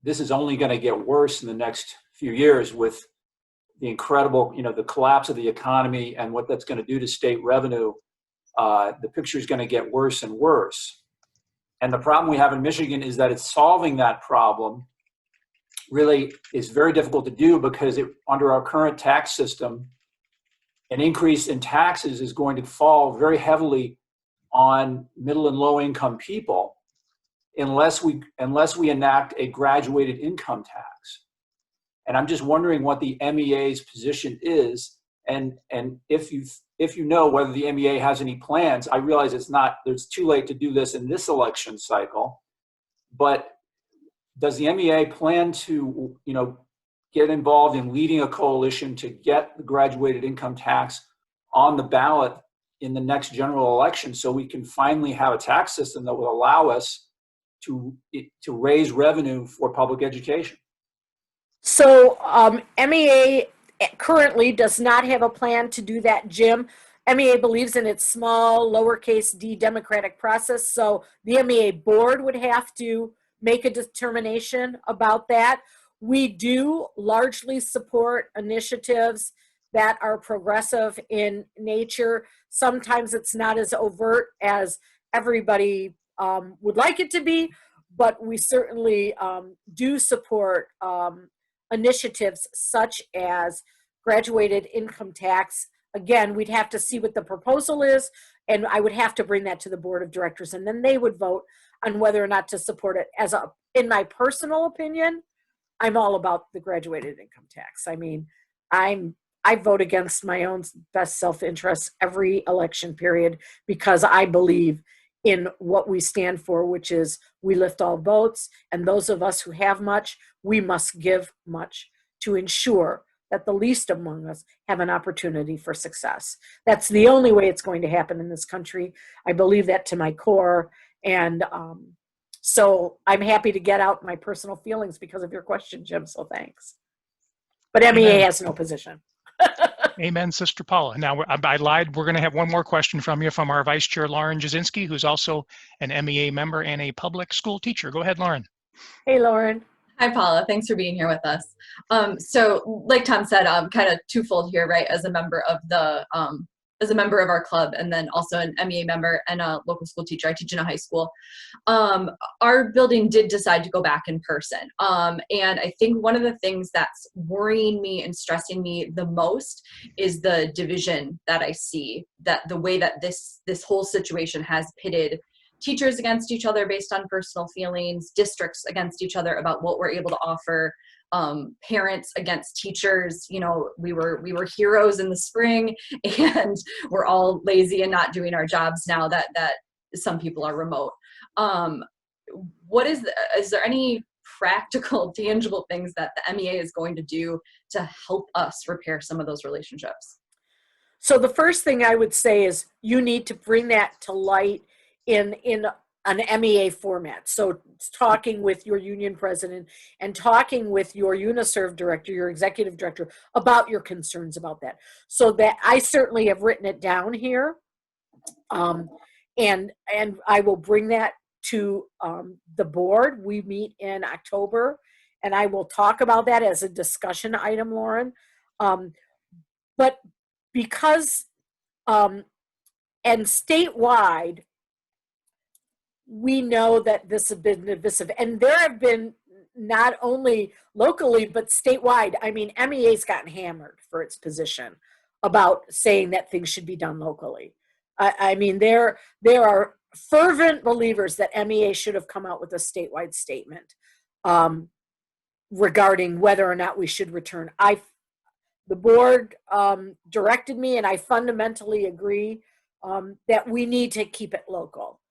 This is only going to get worse in the next few years with the incredible, the collapse of the economy and what that's going to do to state revenue. The picture is going to get worse and worse. And the problem we have in Michigan is that it's solving that problem really is very difficult to do because under our current tax system, an increase in taxes is going to fall very heavily on middle and low income people unless we enact a graduated income tax. And I'm just wondering what the MEA's position is, and if you know whether the MEA has any plans. I realize it's too late to do this in this election cycle, but does the MEA plan to get involved in leading a coalition to get the graduated income tax on the ballot in the next general election so we can finally have a tax system that will allow us to raise revenue for public education? So MEA currently does not have a plan to do that, Jim. MEA believes in its small, lowercase d democratic process, so the MEA board would have to make a determination about that. We do largely support initiatives that are progressive in nature. Sometimes it's not as overt as everybody would like it to be, but we certainly do support initiatives such as graduated income tax. Again, we'd have to see what the proposal is, and I would have to bring that to the board of directors, and then they would vote on whether or not to support it. In my personal opinion, I'm all about the graduated income tax. I mean, I vote against my own best self-interest every election period because I believe in what we stand for, which is we lift all boats, and those of us who have much, we must give much to ensure that the least among us have an opportunity for success. That's the only way it's going to happen in this country. I believe that to my core, And so I'm happy to get out my personal feelings because of your question, Jim, so thanks. But MEA Amen. has no position. Amen, Sister Paula. Now, I lied. We're going to have one more question from you from our Vice Chair, Lauren Jasinski, who's also an MEA member and a public school teacher. Go ahead, Lauren. Hey, Lauren. Hi, Paula. Thanks for being here with us. So, like Tom said, kind of twofold here, right? As a member of the, as a member of our club, and then also an MEA member and a local school teacher. I teach in a high school. Our building did decide to go back in person, and I think one of the things that's worrying me and stressing me the most is the division that I see. That the way that this whole situation has pitted teachers against each other based on personal feelings, districts against each other about what we're able to offer, parents against teachers. You know, we were heroes in the spring, and we're all lazy and not doing our jobs now that some people are remote. Is there any practical, tangible things that the MEA is going to do to help us repair some of those relationships? So the first thing I would say is you need to bring that to light in an MEA format. So talking with your union president and talking with your UNISERV director, your executive director, about your concerns about that. So that I certainly have written it down here. And I will bring that to the board. We meet in October, and I will talk about that as a discussion item, Lauren. But because, and statewide, we know that this has been divisive, and there have been not only locally but statewide. I mean, MEA's gotten hammered for its position about saying that things should be done locally. I mean, there are fervent believers that MEA should have come out with a statewide statement regarding whether or not we should return. The board directed me, and I fundamentally agree that we need to keep it local.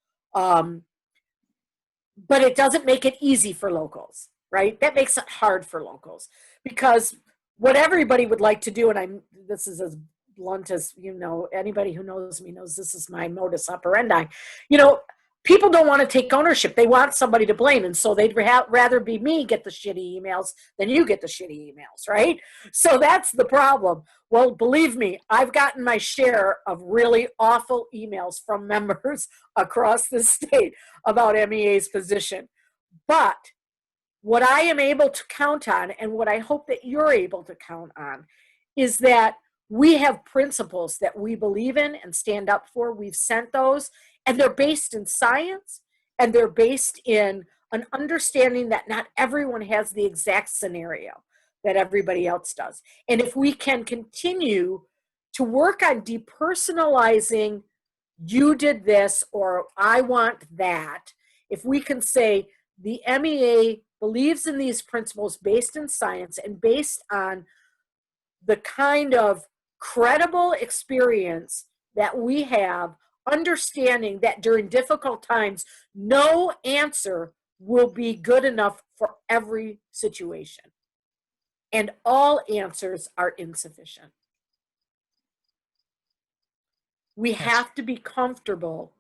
But it doesn't make it easy for locals, right? That makes it hard for locals, because what everybody would like to do, and this is as blunt as, you know, anybody who knows me knows this is my modus operandi. You know, people don't want to take ownership. They want somebody to blame. And so they'd rather be me get the shitty emails than you get the shitty emails, right? So that's the problem. Well, believe me, I've gotten my share of really awful emails from members across the state about MEA's position. But what I am able to count on, and what I hope that you're able to count on, is that we have principles that we believe in and stand up for. We've sent those, and they're based in science, and they're based in an understanding that not everyone has the exact scenario that everybody else does. And if we can continue to work on depersonalizing, you did this or I want that, if we can say the MEA believes in these principles based in science and based on the kind of credible experience that we have, understanding that during difficult times, no answer will be good enough for every situation. And all answers are insufficient. We have to be comfortable,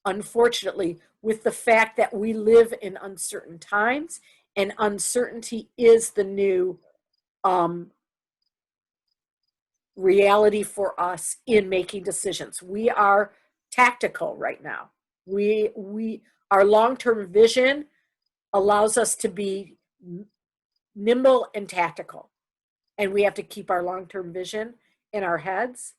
unfortunately, with the fact that we live in uncertain times, and uncertainty is the new reality for us in making decisions. We are tactical right now. Our long-term vision allows us to be nimble and tactical, and we have to keep our long-term vision in our heads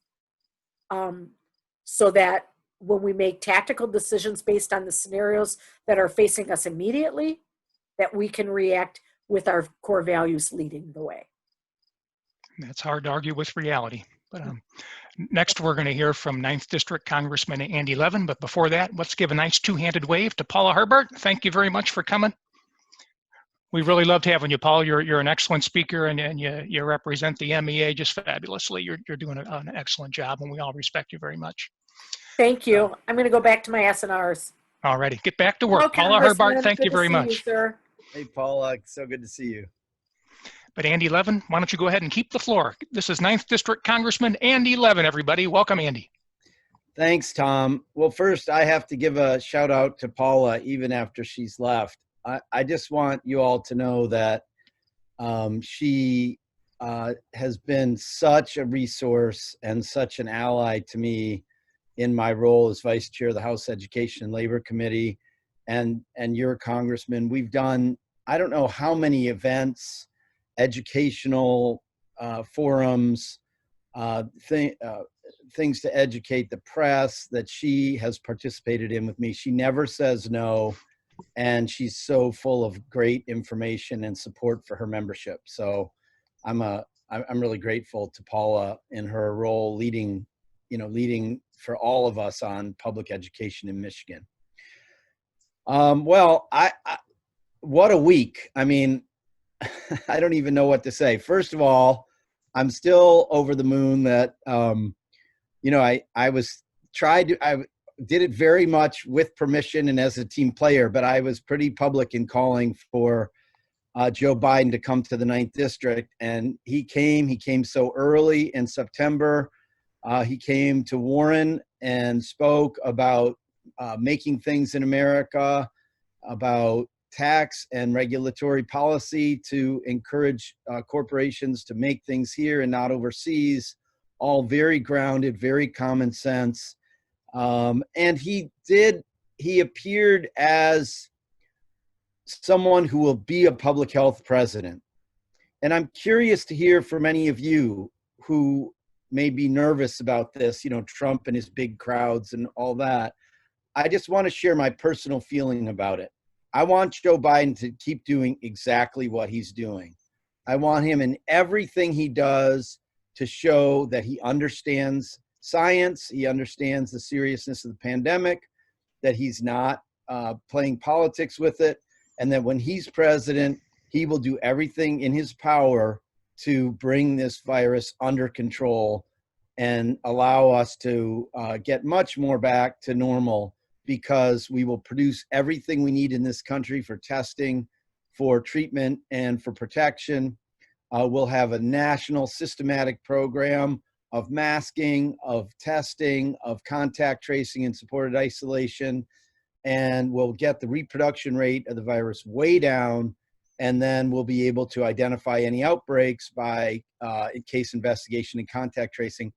so that when we make tactical decisions based on the scenarios that are facing us immediately, that we can react with our core values leading the way. That's hard to argue with reality. But next, we're going to hear from 9th District Congressman Andy Levin. But before that, let's give a nice two-handed wave to Paula Herbart. Thank you very much for coming. We really loved having you, Paul. You're an excellent speaker, and you represent the MEA just fabulously. You're doing an excellent job, and we all respect you very much. Thank you. I'm going to go back to my SNRs. All righty, get back to work. Hello, Paula Herbart, thank you very much. You, sir. Hey, Paula, so good to see you. But Andy Levin, why don't you go ahead and keep the floor? This is 9th District Congressman Andy Levin, everybody. Welcome, Andy. Thanks, Tom. Well, first, I have to give a shout out to Paula, even after she's left. I just want you all to know that she has been such a resource and such an ally to me in my role as vice chair of the House Education and Labor Committee, and your congressman. We've done, I don't know how many events, educational forums, things to educate the press that she has participated in with me. She never says no, and she's so full of great information and support for her membership. So I'm really grateful to Paula in her role leading for all of us on public education in Michigan. Well, what a week. I mean, I don't even know what to say. First of all, I'm still over the moon that, I did it very much with permission and as a team player, but I was pretty public in calling for Joe Biden to come to the 9th District. And he came so early in September. He came to Warren and spoke about making things in America, about tax and regulatory policy to encourage corporations to make things here and not overseas, all very grounded, very common sense. And he appeared as someone who will be a public health president. And I'm curious to hear from any of you who may be nervous about this, Trump and his big crowds and all that. I just want to share my personal feeling about it. I want Joe Biden to keep doing exactly what he's doing. I want him in everything he does to show that he understands science, he understands the seriousness of the pandemic, that he's not playing politics with it, and that when he's president, he will do everything in his power to bring this virus under control and allow us to get much more back to normal, because we will produce everything we need in this country for testing, for treatment, and for protection. We'll have a national systematic program of masking, of testing, of contact tracing and supported isolation, and we'll get the reproduction rate of the virus way down, and then we'll be able to identify any outbreaks by case investigation and contact tracing,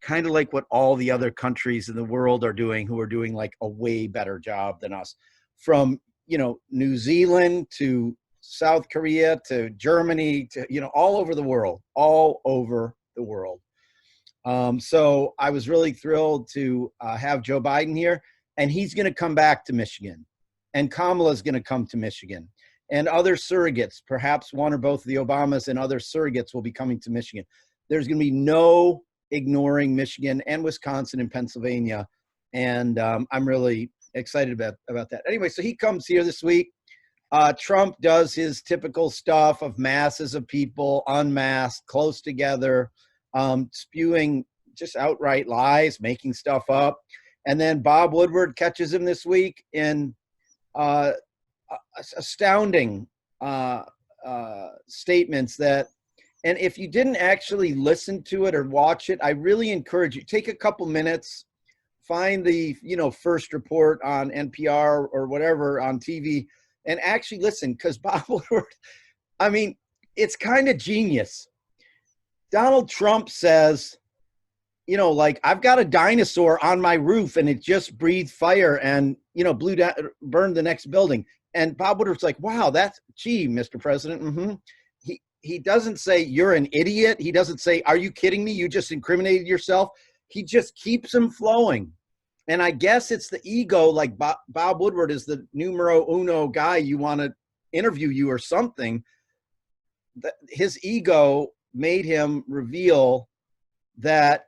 kind of like what all the other countries in the world are doing, who are doing like a way better job than us. From, New Zealand to South Korea to Germany to, all over the world. So I was really thrilled to have Joe Biden here, and he's going to come back to Michigan, and Kamala's going to come to Michigan, and other surrogates, perhaps one or both of the Obamas and other surrogates will be coming to Michigan. There's going to be no ignoring Michigan and Wisconsin and Pennsylvania. And I'm really excited about that. Anyway, so he comes here this week. Trump does his typical stuff of masses of people, unmasked, close together, spewing just outright lies, making stuff up. And then Bob Woodward catches him this week in astounding statements that, and if you didn't actually listen to it or watch it, I really encourage you, take a couple minutes, find the, first report on NPR or whatever on TV and actually listen, because Bob Woodward, I mean, it's kind of genius. Donald Trump says, I've got a dinosaur on my roof and it just breathed fire and, burned the next building. And Bob Woodward's like, wow, gee, Mr. President. Mm-hmm. He doesn't say you're an idiot. He doesn't say, are you kidding me? You just incriminated yourself. He just keeps him flowing. And I guess it's the ego, like Bob Woodward is the numero uno guy you want to interview you or something. His ego made him reveal that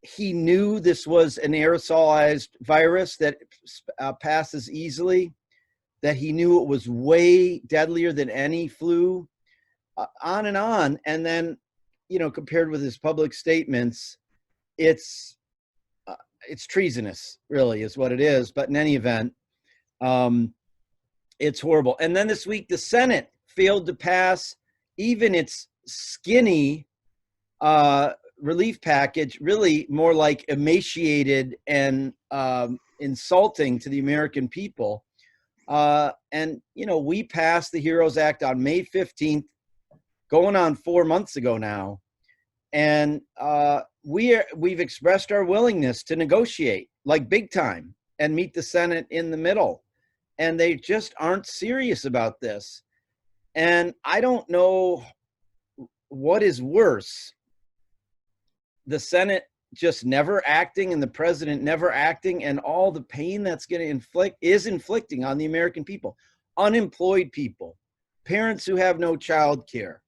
he knew this was an aerosolized virus that passes easily, that he knew it was way deadlier than any flu. On and on. And then, compared with his public statements, it's treasonous, really, is what it is. But in any event, it's horrible. And then this week, the Senate failed to pass even its skinny relief package really more like emaciated and insulting to the American people. And, you know, we passed the HEROES Act on May 15th, going on 4 months ago now. And we've expressed our willingness to negotiate like big time and meet the Senate in the middle. And they just aren't serious about this. And I don't know what is worse, the Senate just never acting and the president never acting, and all the pain that's going to inflicting on the American people, unemployed people, parents who have no child care,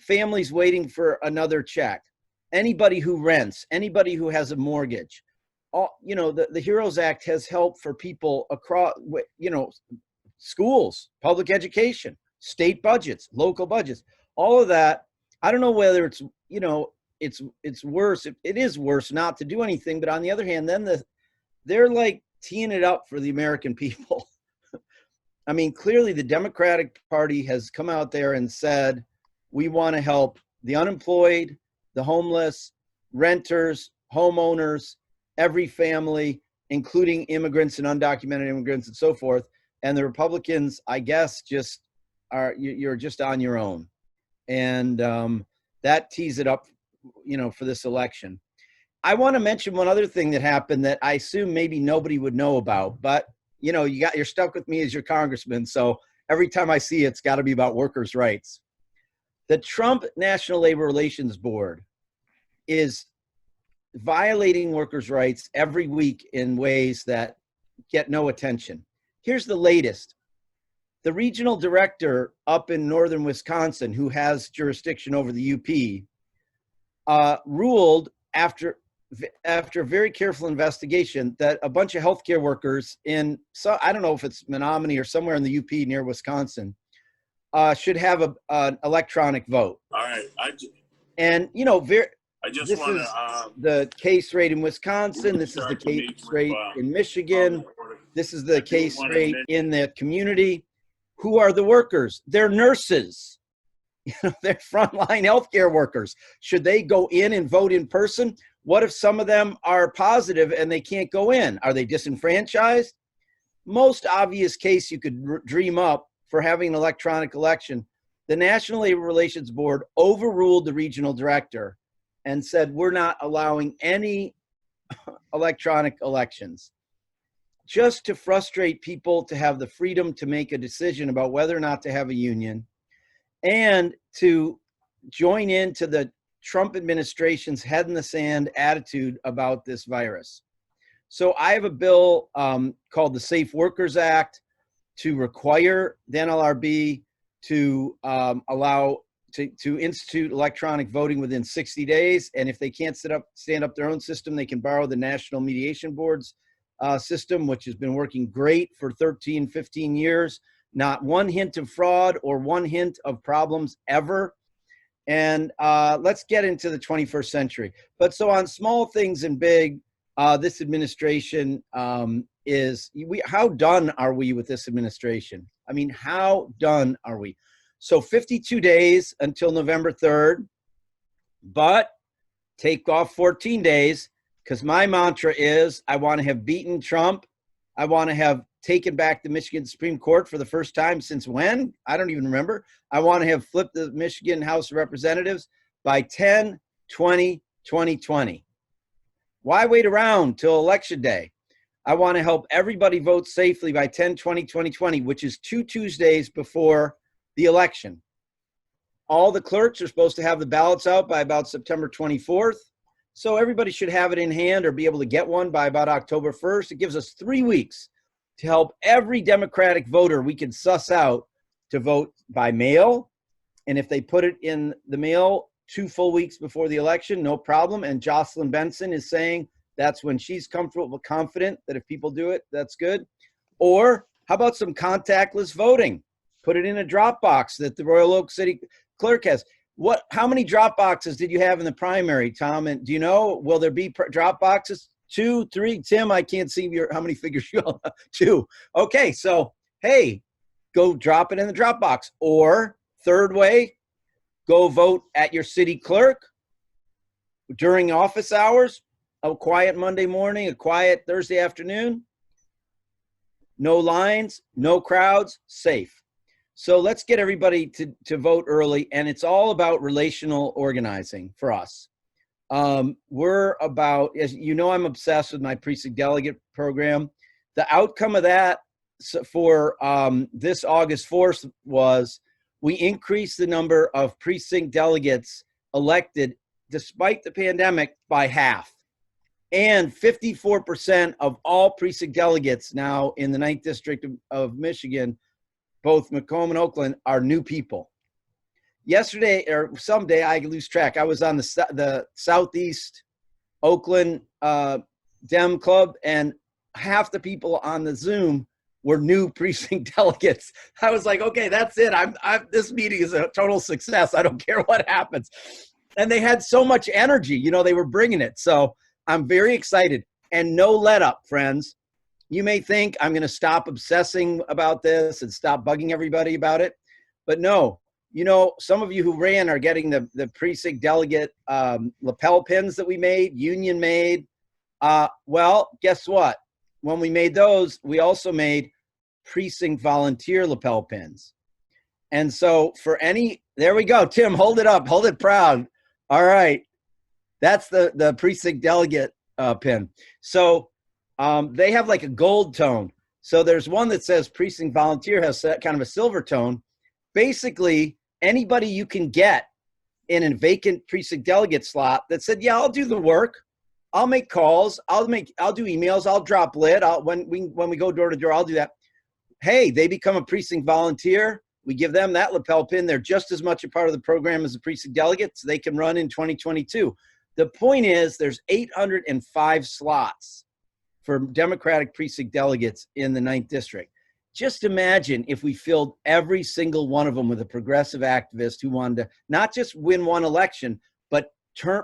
families waiting for another check, anybody who rents, anybody who has a mortgage. All, you know, the HEROES Act has helped for people across, you know, schools, public education, state budgets, local budgets, all of that. I don't know whether it's, you know, it's worse. It is worse not to do anything. But on the other hand, then they're like teeing it up for the American people. I mean, clearly the Democratic Party has come out there and said, we want to help the unemployed, the homeless, renters, homeowners, every family, including immigrants and undocumented immigrants and so forth. And the Republicans, I guess, just you're just on your own. And that tees it up, you know, for this election. I want to mention one other thing that happened that I assume maybe nobody would know about, but you know, you're stuck with me as your congressman. So every time I see it, it's got to be about workers' rights. The Trump National Labor Relations Board is violating workers' rights every week in ways that get no attention. Here's the latest. The regional director up in northern Wisconsin, who has jurisdiction over the UP, ruled after very careful investigation that a bunch of healthcare workers in, so I don't know if it's Menominee or somewhere in the UP near Wisconsin, should have an electronic vote. All right. And, you know, this is the case rate in Wisconsin. This is the case rate in Michigan. This is the case rate in the community. Who are the workers? They're nurses. You know, they're frontline healthcare workers. Should they go in and vote in person? What if some of them are positive and they can't go in? Are they disenfranchised? Most obvious case you could dream up for having an electronic election. The National Labor Relations Board overruled the regional director and said, we're not allowing any electronic elections, just to frustrate people to have the freedom to make a decision about whether or not to have a union, and to join into the Trump administration's head in the sand attitude about this virus. So I have a bill called the Safe Workers Act to require the NLRB to allow to institute electronic voting within 60 days. And if they can't stand up their own system, they can borrow the National Mediation Board's system, which has been working great for 13, 15 years. Not one hint of fraud or one hint of problems ever. And let's get into the 21st century. But so on small things and big, this administration how done are we with this administration? I mean, how done are we? So 52 days until November 3rd, but take off 14 days, because my mantra is I want to have beaten Trump. I want to have taken back the Michigan Supreme Court for the first time since when? I don't even remember. I want to have flipped the Michigan House of Representatives by 10/20/2020. Why wait around till Election Day? I want to help everybody vote safely by 10/20/2020, which is 2 Tuesdays before the election. All the clerks are supposed to have the ballots out by about September 24th. So everybody should have it in hand or be able to get one by about October 1st. It gives us 3 weeks to help every Democratic voter we can suss out to vote by mail. And if they put it in the mail 2 full weeks before the election, no problem. And Jocelyn Benson is saying that's when she's comfortable, confident that if people do it, that's good. Or how about some contactless voting? Put it in a drop box that the Royal Oak City clerk has. How many drop boxes did you have in the primary, Tom? And do you know, will there be drop boxes? 2, 3? Tim, I can't see how many figures you all have. 2. Okay, so hey, go drop it in the drop box. Or third way, go vote at your city clerk. during office hours, a quiet Monday morning, a quiet Thursday afternoon, no lines, no crowds, safe. So let's get everybody to vote early. And it's all about relational organizing for us. We're about, as you know, I'm obsessed with my precinct delegate program. The outcome of that for this August 4th was we increased the number of precinct delegates elected despite the pandemic by half. And 54% of all precinct delegates now in the 9th District of Michigan, both Macomb and Oakland, are new people. Yesterday, or someday, I lose track. I was on the Southeast Oakland Dem Club, and half the people on the Zoom were new precinct delegates. I was like, okay, that's it. This meeting is a total success. I don't care what happens. And they had so much energy. You know, they were bringing it. So I'm very excited. And no let up, friends. You may think I'm going to stop obsessing about this and stop bugging everybody about it. But no, you know, some of you who ran are getting the precinct delegate lapel pins that we made, Union made. Well, guess what? When we made those, we also made precinct volunteer lapel pins. And so for there we go. Tim, hold it up. Hold it proud. All right. That's the precinct delegate pin. So they have like a gold tone. So there's one that says precinct volunteer, has kind of a silver tone. Basically, anybody you can get in a vacant precinct delegate slot that said, yeah, I'll do the work. I'll make calls. I'll do emails. I'll drop lit. When we go door to door, I'll do that. Hey, they become a precinct volunteer. We give them that lapel pin. They're just as much a part of the program as a precinct delegate, so they can run in 2022. The point is there's 805 slots for Democratic precinct delegates in the 9th District. Just imagine if we filled every single one of them with a progressive activist who wanted to not just win one election, but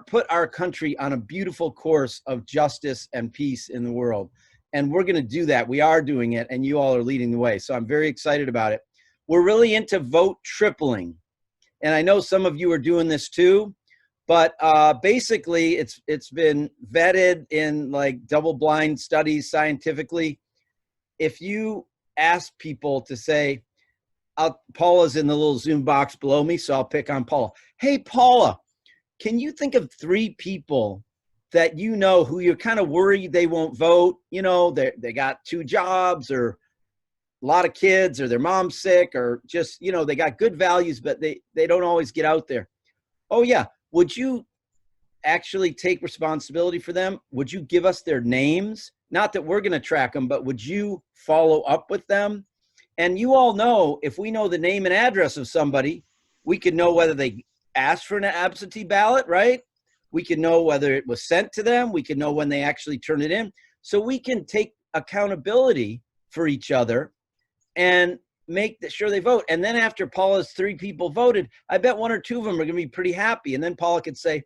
put our country on a beautiful course of justice and peace in the world. And we're going to do that. We are doing it, and you all are leading the way. So I'm very excited about it. We're really into vote tripling. And I know some of you are doing this too. But basically, it's been vetted in like double-blind studies scientifically. If you ask people to say, Paula's in the little Zoom box below me, so I'll pick on Paula. Hey, Paula, can you think of 3 people that you know who you're kind of worried they won't vote? You know, they got 2 jobs or a lot of kids or their mom's sick or just, you know, they got good values, but they don't always get out there. Oh, yeah. Would you actually take responsibility for them? Would you give us their names? Not that we're going to track them, but would you follow up with them? And you all know, if we know the name and address of somebody, we could know whether they asked for an absentee ballot, right? We can know whether it was sent to them. We can know when they actually turned it in. So we can take accountability for each other and make sure they vote. And then after Paula's 3 people voted, I bet 1 or 2 of them are going to be pretty happy. And then Paula could say,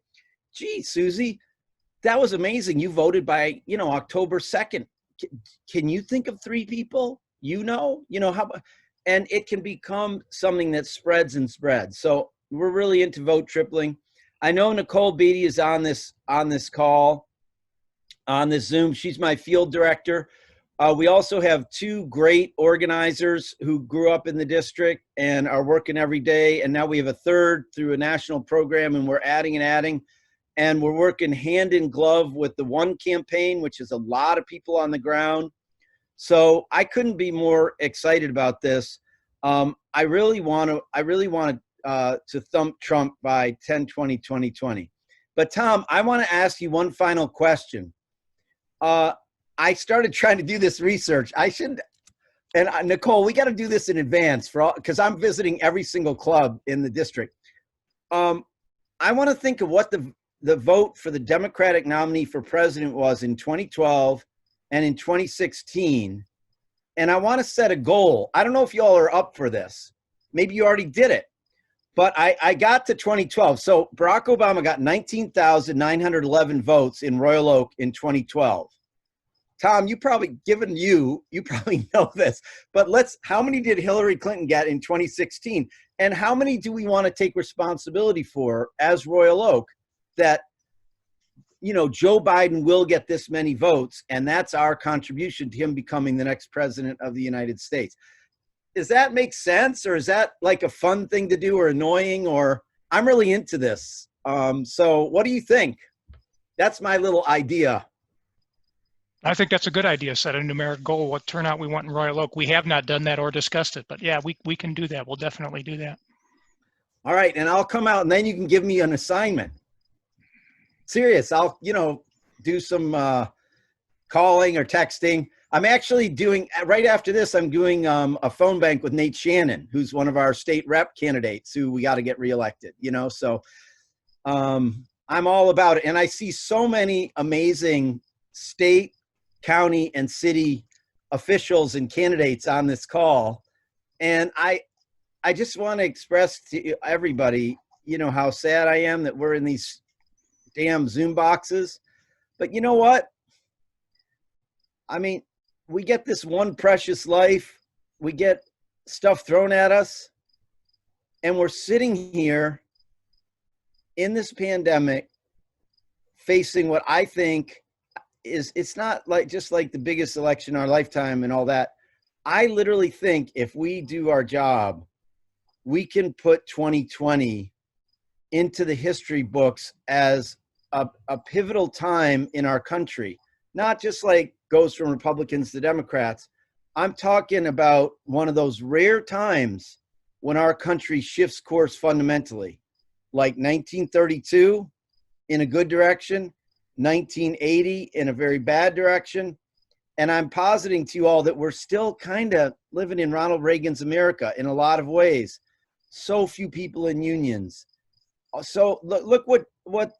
gee, Susie, that was amazing. You voted by, you know, October 2nd. Can you think of 3 people? You know how, and it can become something that spreads and spreads. So we're really into vote tripling. I know Nicole Beatty is on this call, on this Zoom. She's my field director. We also have 2 great organizers who grew up in the district and are working every day. And now we have a 3rd through a national program, and we're adding and adding. And we're working hand in glove with the One campaign, which is a lot of people on the ground. So I couldn't be more excited about this. I really want to thump Trump by 10-20-2020. But Tom, I want to ask you one final question. I started trying to do this research. And Nicole, we got to do this in advance because I'm visiting every single club in the district. I want to think of what the vote for the Democratic nominee for president was in 2012 and in 2016. And I want to set a goal. I don't know if you all are up for this. Maybe you already did it. But I got to 2012. So Barack Obama got 19,911 votes in Royal Oak in 2012. Tom, you probably know this, but how many did Hillary Clinton get in 2016? And how many do we want to take responsibility for as Royal Oak that Joe Biden will get this many votes, and that's our contribution to him becoming the next president of the United States. Does that make sense, or is that like a fun thing to do or annoying? Or I'm really into this. So what do you think? That's my little idea. I think that's a good idea. Set a numeric goal, what turnout we want in Royal Oak. We have not done that or discussed it, but yeah, we can do that. We'll definitely do that. All right, and I'll come out and then you can give me an assignment. Serious, I'll, do some calling or texting. I'm actually doing, right after this, I'm doing a phone bank with Nate Shannon, who's one of our state rep candidates who we got to get reelected, so I'm all about it. And I see so many amazing state, county, and city officials and candidates on this call. And I just want to express to everybody, how sad I am that we're in these damn Zoom boxes. But you know what? I mean, we get this one precious life. We get stuff thrown at us. And we're sitting here in this pandemic facing what I think is, it's not like just like the biggest election in our lifetime and all that. I literally think if we do our job, we can put 2020 into the history books as a pivotal time in our country. Not just like goes from Republicans to Democrats. I'm talking about one of those rare times when our country shifts course fundamentally, like 1932 in a good direction, 1980 in a very bad direction. And I'm positing to you all that we're still kind of living in Ronald Reagan's America in a lot of ways. So few people in unions. So look what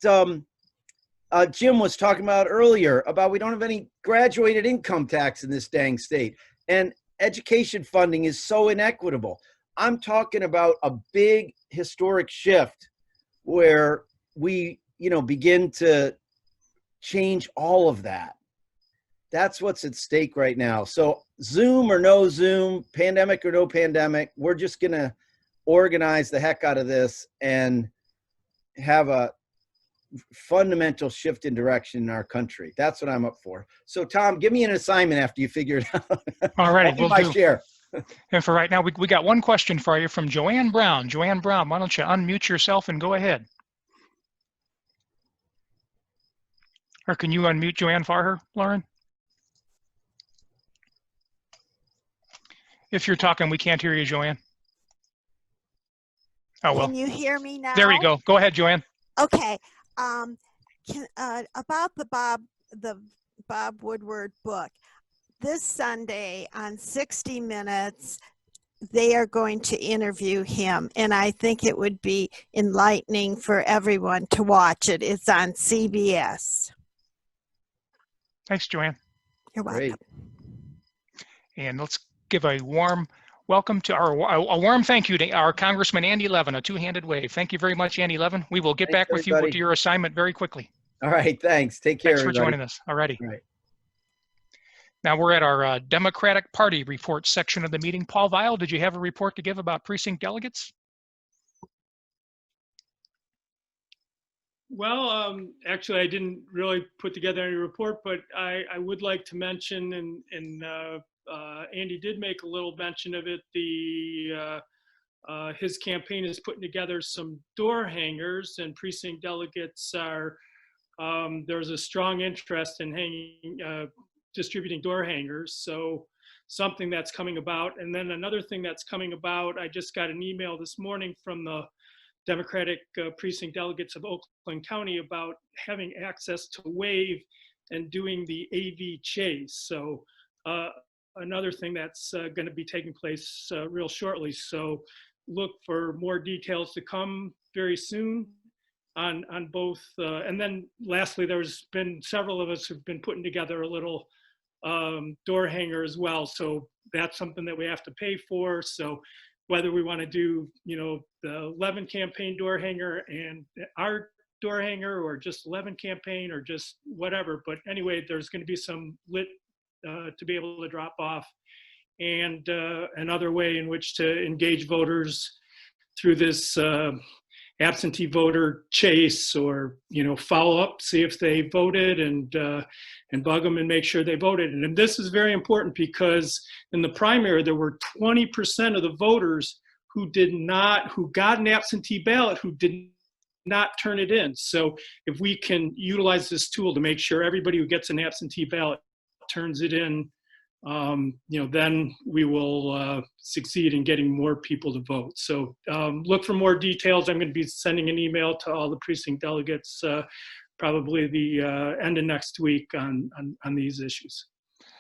Jim was talking about earlier about we don't have any graduated income tax in this dang state. And education funding is so inequitable. I'm talking about a big historic shift where we, begin to change all of that. That's what's at stake right now. So Zoom or no Zoom, pandemic or no pandemic, we're just going to organize the heck out of this and have a fundamental shift in direction in our country. That's what I'm up for. So Tom, give me an assignment after you figure it out. All righty, we'll my do. share. And for right now, we got one question for you from Joanne Brown. Joanne Brown, why don't you unmute yourself and go ahead? Or can you unmute Joanne for her, Lauren? If you're talking, we can't hear you, Joanne. Oh, well. Can you hear me now? There we go. Go ahead, Joanne. Okay. About the Bob Woodward book. This Sunday on 60 Minutes, they are going to interview him, and I think it would be enlightening for everyone to watch it. It's on CBS. Thanks, Joanne. You're welcome. Great. And let's give a warm welcome to a warm thank you to our Congressman Andy Levin, a two-handed wave. Thank you very much, Andy Levin. We will get back with you to your assignment very quickly. All right, thanks. Take care, Thanks for everybody. joining us. All righty. All right. Now we're at our Democratic Party report section of the meeting. Paul Weil, did you have a report to give about precinct delegates? Well, actually, I didn't really put together any report, but I would like to mention, and Andy did make a little mention of it, his campaign is putting together some door hangers, and precinct delegates are, there's a strong interest in distributing door hangers. So something that's coming about. And then another thing that's coming about, I just got an email this morning from the Democratic precinct delegates of Oakland County about having access to WAVE and doing the AV chase. So another thing that's going to be taking place real shortly. So look for more details to come very soon on both. And then lastly, there's been several of us who've been putting together a little door hanger as well. So that's something that we have to pay for. So whether we want to do, the 11 campaign door hanger and our door hanger, or just 11 campaign, or just whatever. But anyway, there's going to be some lit to be able to drop off, and another way in which to engage voters through this absentee voter chase, or follow up, see if they voted, and bug them and make sure they voted. And this is very important because in the primary there were 20% of the voters who got an absentee ballot who did not turn it in. So if we can utilize this tool to make sure everybody who gets an absentee ballot turns it in, then we will succeed in getting more people to vote. So look for more details. I'm going to be sending an email to all the precinct delegates probably the end of next week on these issues.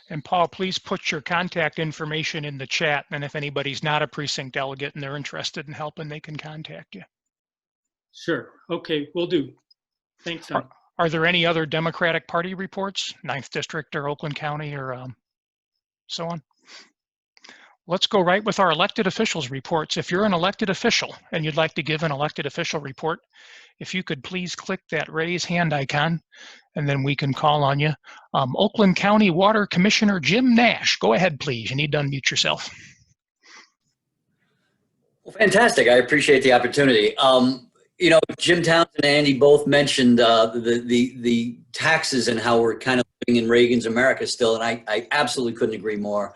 And Paul, please put your contact information in the chat. And if anybody's not a precinct delegate and they're interested in helping, they can contact you. Sure. Okay, will do. Thanks, Tom. Are there any other Democratic Party reports, 9th District or Oakland County or so on? Let's go right with our elected officials reports. If you're an elected official and you'd like to give an elected official report, if you could please click that raise hand icon, and then we can call on you. Oakland County Water Commissioner Jim Nash, go ahead, please. You need to unmute yourself. Well, fantastic. I appreciate the opportunity. Jim Townsend and Andy both mentioned the taxes and how we're kind of living in Reagan's America still, and I absolutely couldn't agree more.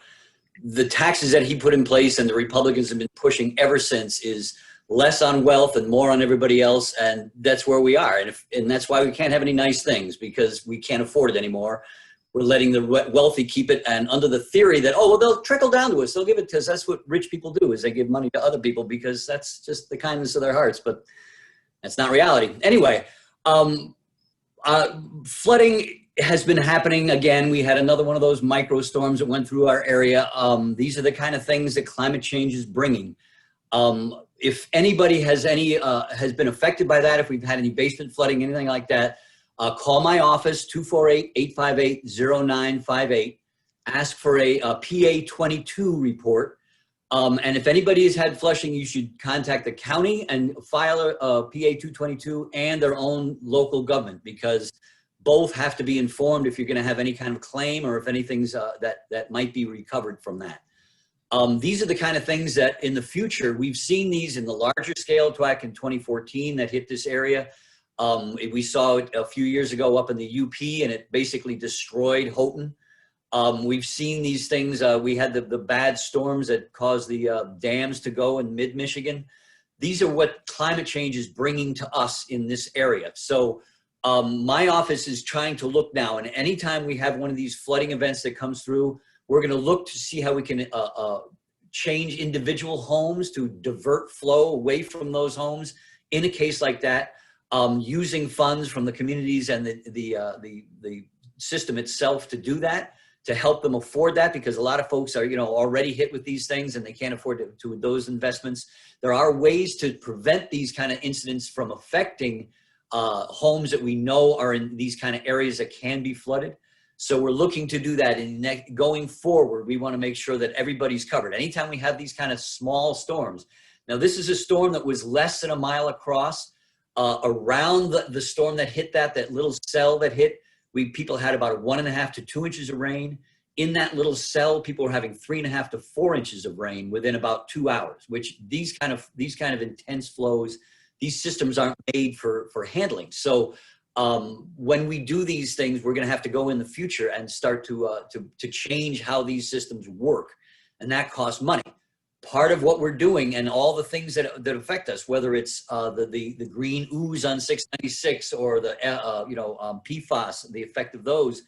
The taxes that he put in place and the Republicans have been pushing ever since is less on wealth and more on everybody else, and that's where we are. And that's why we can't have any nice things, because we can't afford it anymore. We're letting the wealthy keep it, and under the theory that, oh, well, they'll trickle down to us. They'll give it to us. That's what rich people do, is they give money to other people because that's just the kindness of their hearts. But that's not reality. Anyway, flooding has been happening again. We had another one of those micro storms that went through our area. These are the kind of things that climate change is bringing. If anybody has been affected by that, if we've had any basement flooding, anything like that, call my office, 248-858-0958. Ask for a PA22 report. And if anybody has had flushing, you should contact the county and file a PA222 and their own local government, because both have to be informed if you're going to have any kind of claim or if anything's that might be recovered from that. These are the kind of things that in the future, we've seen these in the larger scale back in 2014 that hit this area. We saw it a few years ago up in the UP, and it basically destroyed Houghton. We've seen these things. We had the bad storms that caused the dams to go in mid-Michigan. These are what climate change is bringing to us in this area. So my office is trying to look now, and anytime we have one of these flooding events that comes through, we're going to look to see how we can change individual homes to divert flow away from those homes in a case like that, using funds from the communities and the system itself to do that, to help them afford that, because a lot of folks are, already hit with these things and they can't afford to do those investments. There are ways to prevent these kind of incidents from affecting homes that we know are in these kind of areas that can be flooded. So we're looking to do that, and going forward, we want to make sure that everybody's covered. Anytime we have these kind of small storms. Now, this is a storm that was less than a mile across. Around the storm that hit that little cell that hit, people had about 1.5 to 2 inches of rain. In that little cell, people were having 3.5 to 4 inches of rain within about 2 hours, which these kind of intense flows, these systems aren't made for handling. So when we do these things, we're going to have to go in the future and start to change how these systems work, and that costs money. Part of what we're doing and all the things that affect us, whether it's the green ooze on 696 or the PFAS, the effect of those,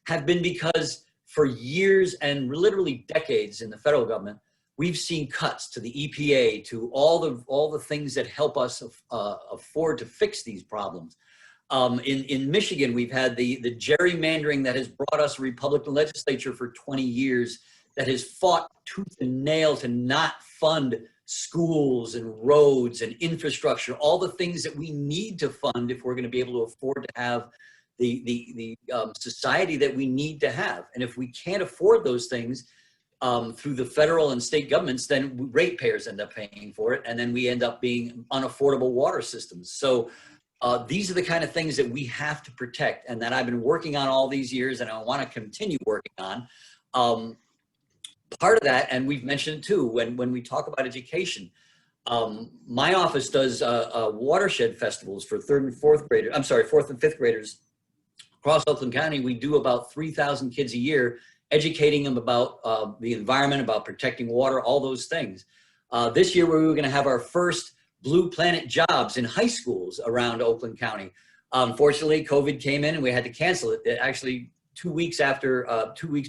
have been because for years and literally decades in the federal government, we've seen cuts to the EPA, to all the things that help us afford to fix these problems. In Michigan, we've had the gerrymandering that has brought us a Republican legislature for 20 years that has fought tooth and nail to not fund schools and roads and infrastructure, all the things that we need to fund if we're going to be able to afford to have the society that we need to have. And if we can't afford those things through the federal and state governments, then ratepayers end up paying for it, and then we end up being unaffordable water systems. So these are the kind of things that we have to protect, and that I've been working on all these years, and I want to continue working on. Part of that, and we've mentioned it too, when we talk about education, My office does watershed festivals for third and fourth graders. I'm sorry, fourth and fifth graders across Oakland County. We do about 3,000 kids a year, educating them about the environment, about protecting water, all those things. This year, we were going to have our first Blue Planet jobs in high schools around Oakland County. Unfortunately, COVID came in and we had to cancel it. Actually, 2 weeks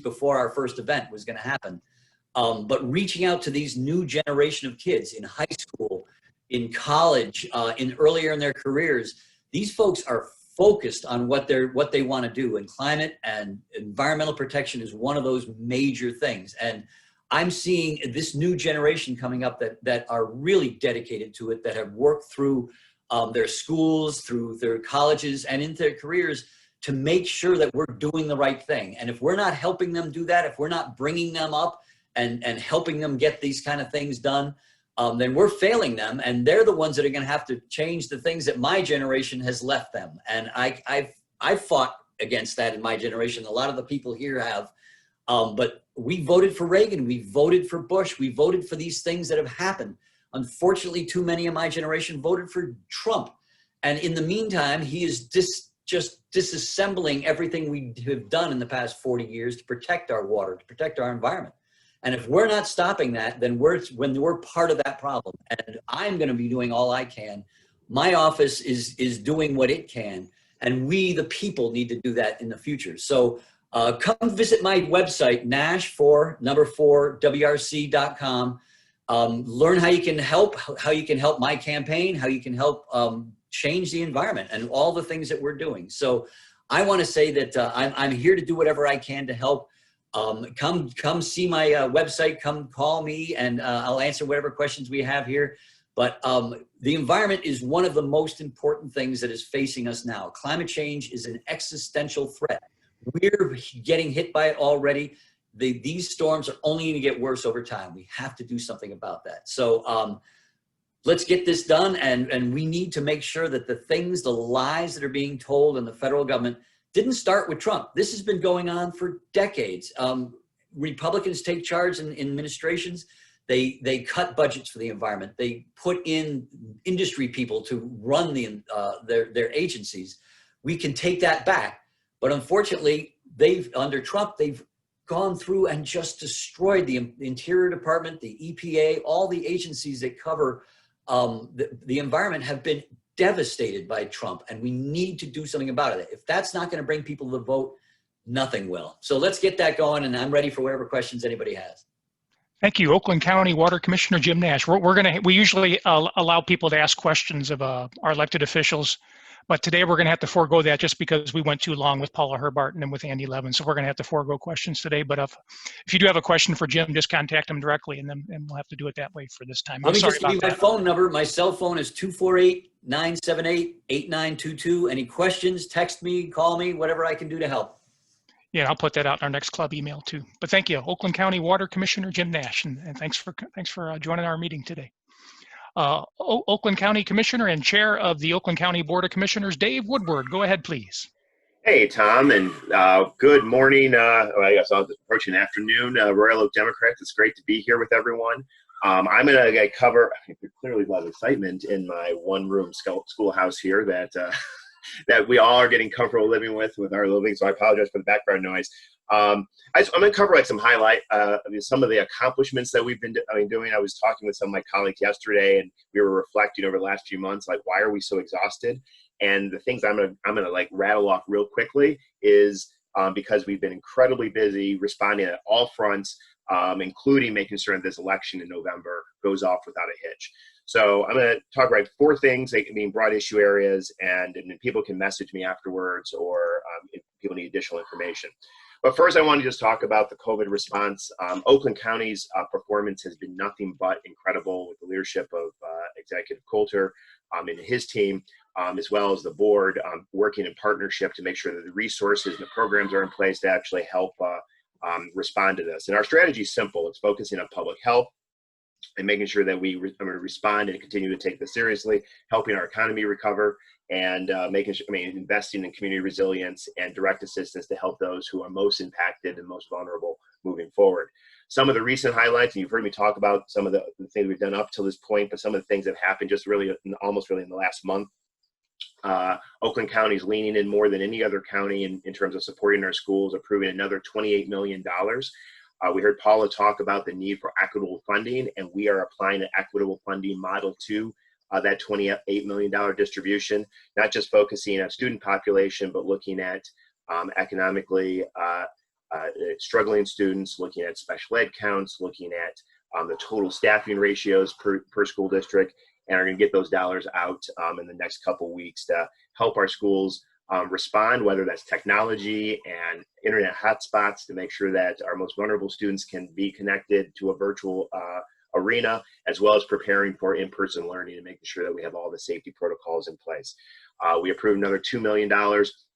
before our first event was going to happen. But reaching out to these new generation of kids in high school, in college, in earlier in their careers, these folks are focused on what they want to do, and climate and environmental protection is one of those major things. And I'm seeing this new generation coming up that are really dedicated to it, that have worked through their schools, through their colleges, and into their careers to make sure that we're doing the right thing. And if we're not helping them do that, if we're not bringing them up and helping them get these kind of things done, then we're failing them. And they're the ones that are going to have to change the things that my generation has left them. And I've fought against that in my generation. A lot of the people here have. But we voted for Reagan. We voted for Bush. We voted for these things that have happened. Unfortunately, too many of my generation voted for Trump. And in the meantime, he is just disassembling everything we have done in the past 40 years to protect our water, to protect our environment. And if we're not stopping that, then we're part of that problem. And I'm going to be doing all I can. My office is doing what it can. And we, the people, need to do that in the future. So come visit my website, nash4wrc.com. Learn how you can help my campaign, how you can help change the environment, and all the things that we're doing. So I want to say that I'm here to do whatever I can to help. Come see my website, come call me, and I'll answer whatever questions we have here. But the environment is one of the most important things that is facing us now. Climate change is an existential threat. We're getting hit by it already. These storms are only going to get worse over time. We have to do something about that. So let's get this done. And we need to make sure that the lies that are being told in the federal government didn't start with Trump. This has been going on for decades. Republicans take charge in administrations. They cut budgets for the environment. They put in industry people to run their agencies. We can take that back. But unfortunately, under Trump, they've gone through and just destroyed the Interior Department, the EPA, all the agencies that cover the environment have been devastated by Trump, and we need to do something about it. If that's not going to bring people to vote, nothing will. So let's get that going, and I'm ready for whatever questions anybody has. Thank you, Oakland County Water Commissioner Jim Nash. We usually allow people to ask questions of our elected officials, but today we're going to have to forego that just because we went too long with Paula Herbart and then with Andy Levin. So we're going to have to forego questions today. But if you do have a question for Jim, just contact him directly, and we'll have to do it that way for this time. Let me just give you my phone number. My cell phone is 248-978-8922. Any questions, text me, call me, whatever I can do to help. Yeah, I'll put that out in our next club email too. But thank you, Oakland County Water Commissioner Jim Nash, and thanks for joining our meeting today. Oakland County Commissioner and Chair of the Oakland County Board of Commissioners, Dave Woodward. Go ahead, please. Hey, Tom, and good morning. I guess I'll approaching afternoon. Royal Oak Democrats. It's great to be here with everyone. I'm going to cover clearly a lot of excitement in my one-room schoolhouse here that that we all are getting comfortable living with our living. So I apologize for the background noise. I'm going to cover some some of the accomplishments that we've been doing. I was talking with some of my colleagues yesterday, and we were reflecting over the last few months, like, why are we so exhausted? And the things I'm going to rattle off real quickly is because we've been incredibly busy responding at all fronts, including making sure that this election in November goes off without a hitch. So I'm going to talk about 4 things. They can be broad issue areas, and people can message me afterwards, or if people need additional information. But first, I want to just talk about the COVID response. Oakland County's performance has been nothing but incredible with the leadership of Executive Coulter and his team, as well as the board, working in partnership to make sure that the resources and the programs are in place to actually help respond to this. And our strategy is simple. It's focusing on public health and making sure that we respond and continue to take this seriously, helping our economy recover, and investing in community resilience and direct assistance to help those who are most impacted and most vulnerable moving forward. Some of the recent highlights, and you've heard me talk about some of the things we've done up to this point, but some of the things that happened just really, almost really in the last month. Oakland County is leaning in more than any other county in terms of supporting our schools, approving another $28 million. We heard Paula talk about the need for equitable funding, and we are applying an equitable funding model to that $28 million distribution, not just focusing on student population, but looking at economically struggling students, looking at special ed counts, looking at the total staffing ratios per school district, and are going to get those dollars out in the next couple weeks to help our schools respond, whether that's technology and internet hotspots to make sure that our most vulnerable students can be connected to a virtual arena, as well as preparing for in-person learning and making sure that we have all the safety protocols in place. We approved another $2 million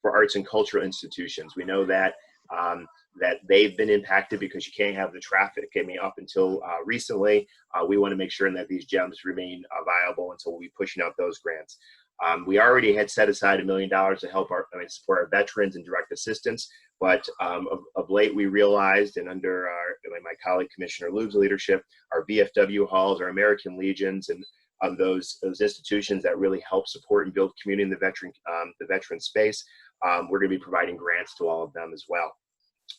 for arts and cultural institutions. We know that that they've been impacted because you can't have the traffic. I mean, up until recently, we want to make sure that these gems remain viable until we'll be pushing out those grants. We already had set aside $1 million to help support our veterans and direct assistance, but of late we realized, and under my colleague Commissioner Lube's leadership, our VFW halls, our American Legions, and those institutions that really help support and build community in the veteran space, we're going to be providing grants to all of them as well.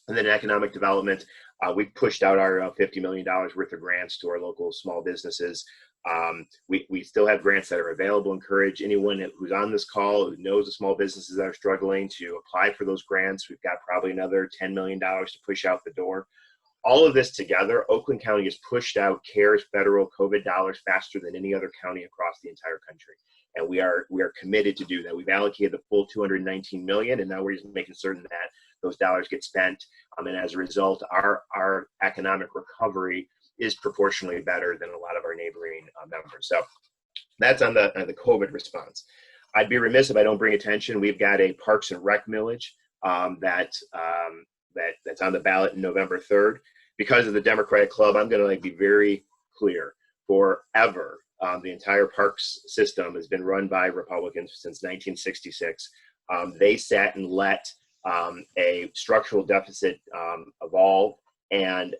And then economic development, we pushed out our $50 million worth of grants to our local small businesses. We still have grants that are available. Encourage anyone who's on this call who knows the small businesses that are struggling to apply for those grants. We've got probably another $10 million to push out the door. All of this together, Oakland County has pushed out CARES federal COVID dollars faster than any other county across the entire country. And we are committed to do that. We've allocated the full $219 million, and now we're just making certain that those dollars get spent. And as a result, our economic recovery is proportionally better than a lot of our neighboring members. So that's on the COVID response. I'd be remiss if I don't bring attention. We've got a Parks and Rec millage that's on the ballot in November 3rd. Because of the Democratic Club, I'm going to be very clear. Forever, the entire parks system has been run by Republicans since 1966. They sat and let a structural deficit evolve and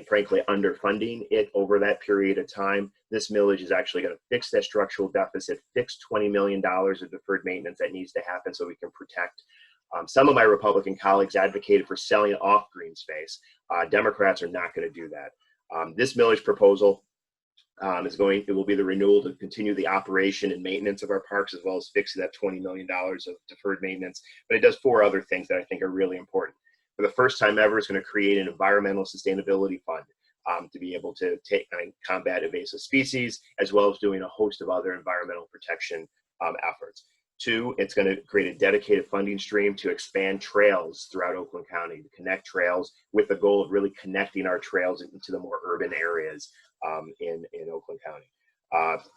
frankly underfunding it over that period of time. This millage is actually going to fix that structural deficit, fix $20 million of deferred maintenance that needs to happen so we can protect. Some of my Republican colleagues advocated for selling off green space. Democrats are not going to do that. This millage proposal it will be the renewal to continue the operation and maintenance of our parks, as well as fixing that $20 million of deferred maintenance. But it does 4 other things that I think are really important. For the first time ever, it's going to create an environmental sustainability fund to be able to combat invasive species, as well as doing a host of other environmental protection efforts. 2, it's going to create a dedicated funding stream to expand trails throughout Oakland County, to connect trails with the goal of really connecting our trails into the more urban areas in Oakland County.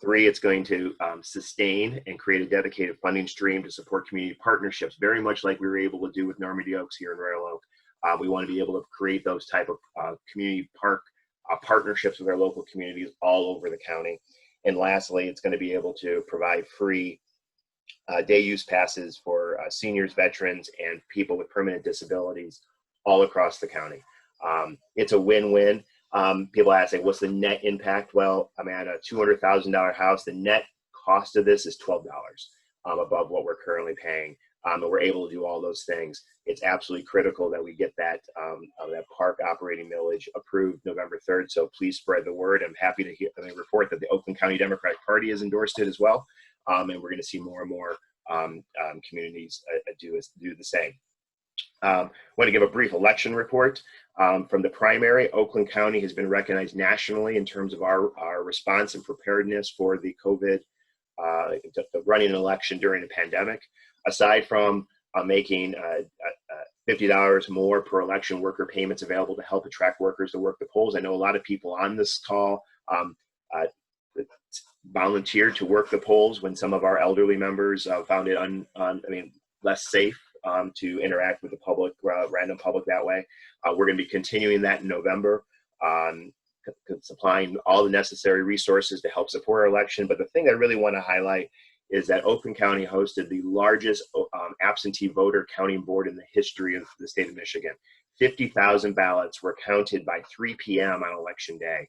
3, it's going to sustain and create a dedicated funding stream to support community partnerships, very much like we were able to do with Normandy Oaks here in Royal Oak. We want to be able to create those type of community park partnerships with our local communities all over the county. And lastly, it's going to be able to provide free day use passes for seniors, veterans, and people with permanent disabilities all across the county. It's a win-win. People ask, what's the net impact? Well, I'm at a $200,000 house. The net cost of this is $12 above what we're currently paying. And we're able to do all those things. It's absolutely critical that we get that park operating millage approved November 3rd. So please spread the word. I'm happy to report that the Oakland County Democratic Party has endorsed it as well. And we're going to see more and more communities do the same. I want to give a brief election report. From the primary, Oakland County has been recognized nationally in terms of our response and preparedness for the COVID, running an election during the pandemic. Aside from making $50 more per election worker payments available to help attract workers to work the polls. I know a lot of people on this call volunteered to work the polls when some of our elderly members found it less safe to interact with the public, random public that way. We're going to be continuing that in November, supplying all the necessary resources to help support our election. But the thing I really want to highlight is that Oakland County hosted the largest absentee voter counting board in the history of the state of Michigan. 50,000 ballots were counted by 3 p.m. on election day,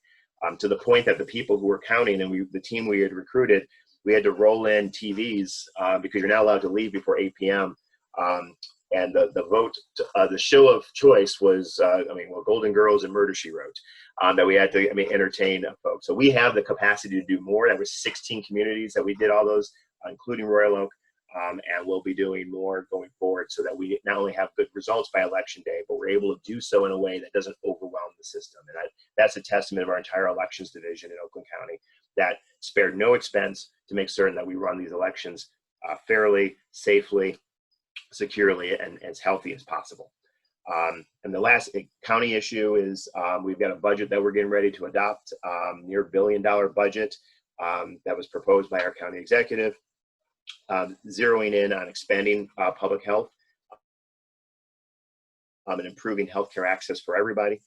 to the point that the people who were counting and the team we had recruited, we had to roll in TVs because you're not allowed to leave before 8 p.m. And the vote, the show of choice was, Golden Girls and Murder, She Wrote, that we had to entertain folks. So we have the capacity to do more. That was 16 communities that we did all those, including Royal Oak. And we'll be doing more going forward so that we not only have good results by election day, but we're able to do so in a way that doesn't overwhelm the system. And that's a testament of our entire elections division in Oakland County that spared no expense to make certain that we run these elections fairly, safely, securely, and as healthy as possible. And the last county issue is we've got a budget that we're getting ready to adopt, near $1 billion budget that was proposed by our county executive. Zeroing in on expanding public health and improving healthcare access for everybody,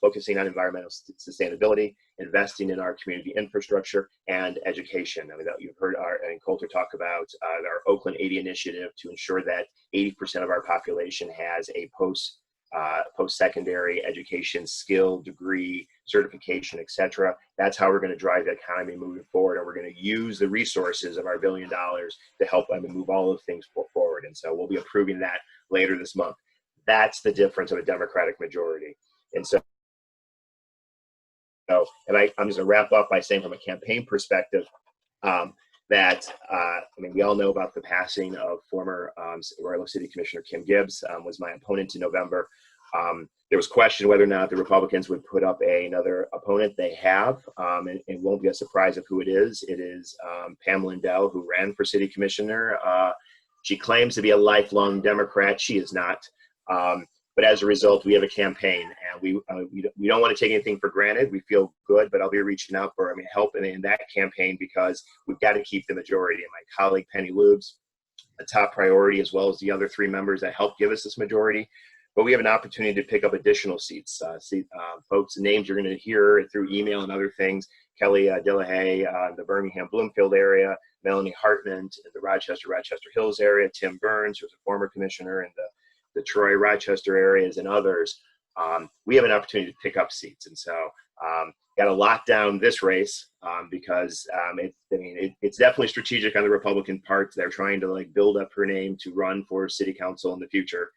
focusing on environmental sustainability, investing in our community infrastructure and education. You've heard Coulter talk about our Oakland 80 initiative to ensure that 80% of our population has a post-secondary education, skill, degree, certification, etc. That's how we're going to drive the economy moving forward, and we're going to use the resources of our $1 billion to help move all of things forward. And so we'll be approving that later this month. That's the difference of a Democratic majority. And so, I'm just going to wrap up by saying, from a campaign perspective, that we all know about the passing of former Royal Oak City Commissioner Kim Gibbs, was my opponent in November. There was question whether or not the Republicans would put up another opponent. They have, and it won't be a surprise of who it is. It is Pam Lindell, who ran for city commissioner. She claims to be a lifelong Democrat. She is not. But as a result, we have a campaign, and we don't want to take anything for granted. We feel good, but I'll be reaching out for help in that campaign, because we've got to keep the majority. And my colleague Penny Lubes, a top priority, as well as the other 3 members that helped give us this majority. But we have an opportunity to pick up additional seats. Folks' names you're going to hear through email and other things: Kelly Dillahay, the Birmingham Bloomfield area; Melanie Hartman in the Rochester Hills area; Tim Burns, who's a former commissioner in the Troy, Rochester areas, and others. We have an opportunity to pick up seats. And so got to lock down this race because it's definitely strategic on the Republican part. They're trying to build up her name to run for city council in the future,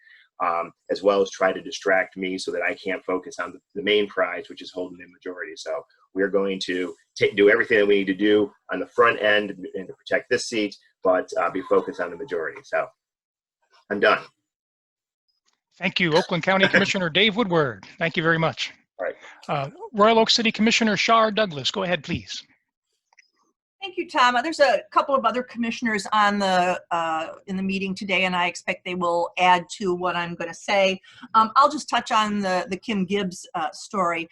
as well as try to distract me so that I can't focus on the main prize, which is holding the majority. So we're going to do everything that we need to do on the front end and to protect this seat, but be focused on the majority. So I'm done. Thank you, Oakland County Commissioner Dave Woodward. Thank you very much. All right. Royal Oak City Commissioner Shar Douglas, go ahead, please. Thank you, Tom. There's a couple of other commissioners on in the meeting today, and I expect they will add to what I'm going to say. I'll just touch on the Kim Gibbs story.